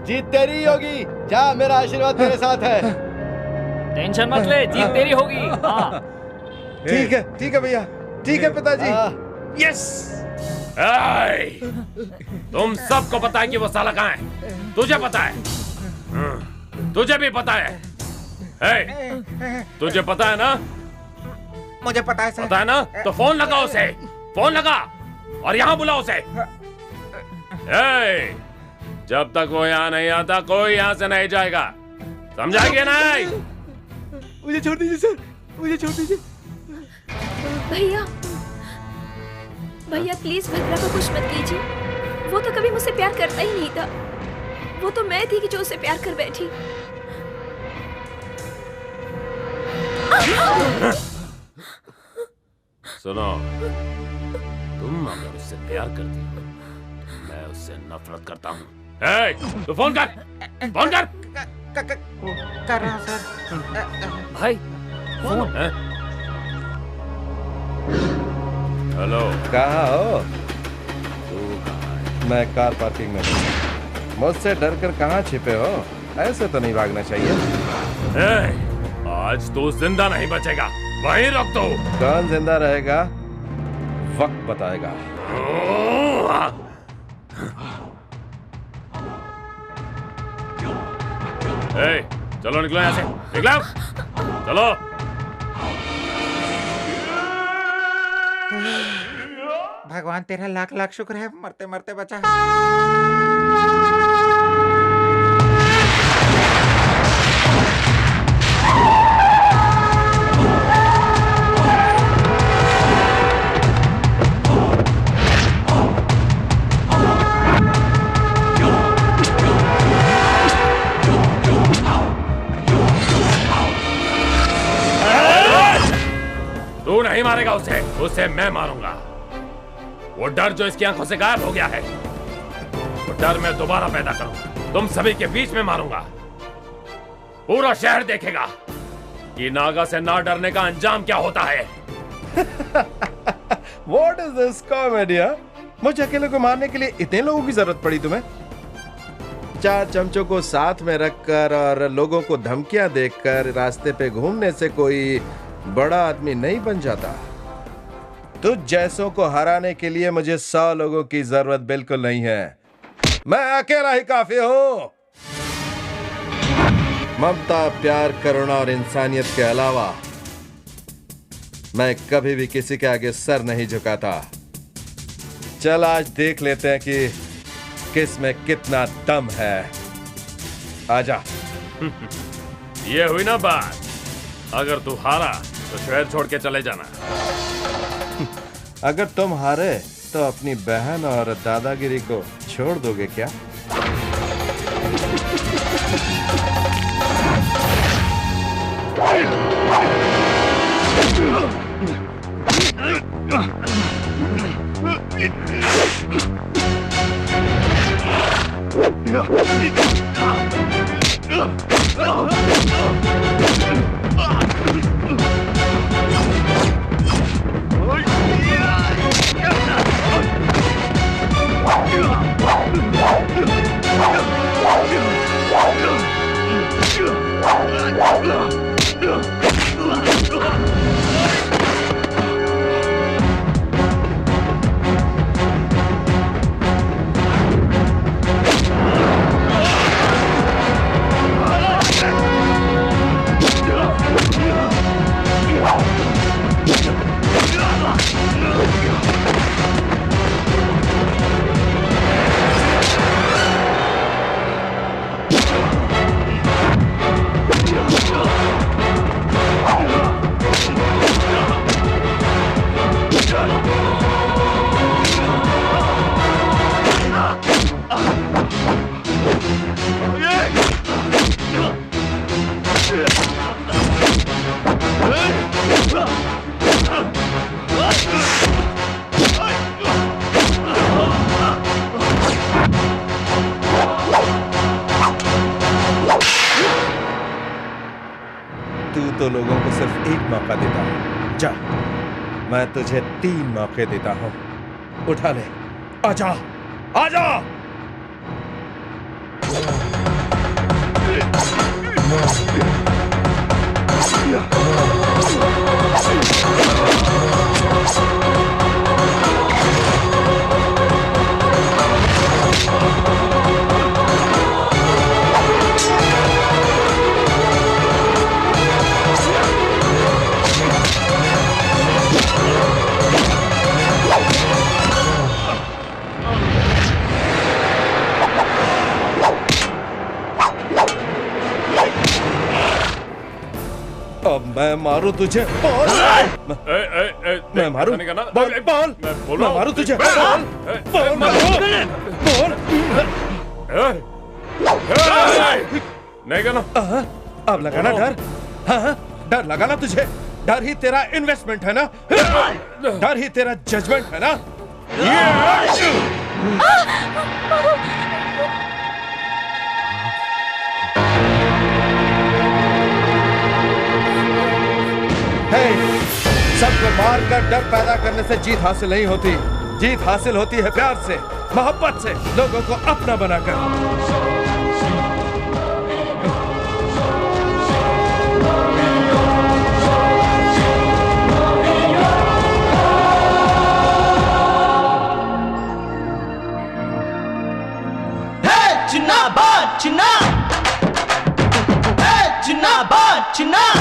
जीत तेरी होगी। जा, मेरा आशीर्वाद तेरे साथ है। टेंशन मत ले, जीत तेरी होगी। ठीक है भैया, ठीक है पिताजी। यस। तुम सबको पता है कि वो साला कहाँ है? तुझे पता है? तुझे भी पता है? तुझे पता है ना? मुझे पता है सर। पता है ना? तो फोन लगा उसे, फोन लगा और यहाँ बुला उसे। जब तक वो यहाँ नहीं आता कोई यहाँ से नहीं जाएगा, समझाएंगे नहीं? मुझे छोड़ दीजिए सर, मुझे छोड़ दीजिए। भैया प्लीज भद्रा को कुछ मत कीजिए। वो तो कभी मुझसे प्यार करता ही नहीं था। वो तो मैं थी कि जो उसे प्यार कर बैठी। सुनो, तुम अगर उससे प्यार करती हो तो मैं उससे नफरत करता हूँ। तो फोन कर, फोन कर। कर रहा हूँ सर। भाई फोन। हेलो, कहाँ हो? तू कहाँ है? मैं कार पार्किंग में हूँ। मुझसे डर कर कहाँ छिपे हो? ऐसे तो नहीं भागना चाहिए। आज तू जिंदा नहीं बचेगा, वहीं रख दो। कौन जिंदा रहेगा वक्त बताएगा। चलो निकलो यहाँ से, निकलो, चलो। भगवान तेरा लाख लाख शुक्र है, मरते मरते बचा। तू नहीं मारेगा उसे, उसे मैं मारूंगा। वो डर जो इसकी आंखों से गायब हो गया है, वो डर मैं दोबारा पैदा करूंगा। तुम सभी के बीच में मारूंगा। पूरा शहर देखेगा कि नागा से ना डरने का अंजाम क्या होता है। What is this comedy? मुझे अकेले को मारने के लिए इतने लोगों की जरूरत पड़ी तुम्हें? 4 चमचों को साथ में रखकर और लोगों को धमकियां देकर रास्ते पे घूमने से कोई बड़ा आदमी नहीं बन जाता। तुझ जैसों को हराने के लिए मुझे 100 लोगों की जरूरत बिल्कुल नहीं है। मैं अकेला ही काफी हूं। ममता, प्यार, करुणा और इंसानियत के अलावा मैं कभी भी किसी के आगे सर नहीं झुकाता। चल आज देख लेते हैं कि किस में कितना दम है। आजा। ये हुई ना बात। अगर तू हारा तो शहर छोड़ के चले जाना। अगर तुम हारे तो अपनी बहन और दादागिरी को छोड़ दोगे क्या? तो लोगों को सिर्फ एक मौका देता हूं। जा, मैं तुझे 3 मौके देता हूं। उठा ले। आजा, आजा। अब मैं मारूं तुझे। बोल। मैं मारूं। बोल, बोल। मैं मारूं तुझे। बोल, बोल, बोल। नहीं करना। अब लगाना डर। हाँ, डर लगाना तुझे। डर ही तेरा इन्वेस्टमेंट है ना? डर ही तेरा जजमेंट है ना? सबको मारकर डर पैदा करने से जीत हासिल नहीं होती। जीत हासिल होती है प्यार से। मोहब्बत से, लोगों को अपना बनाकर। जिन्नाबाद जिन्ना, जिन्नाबाद जिन्ना।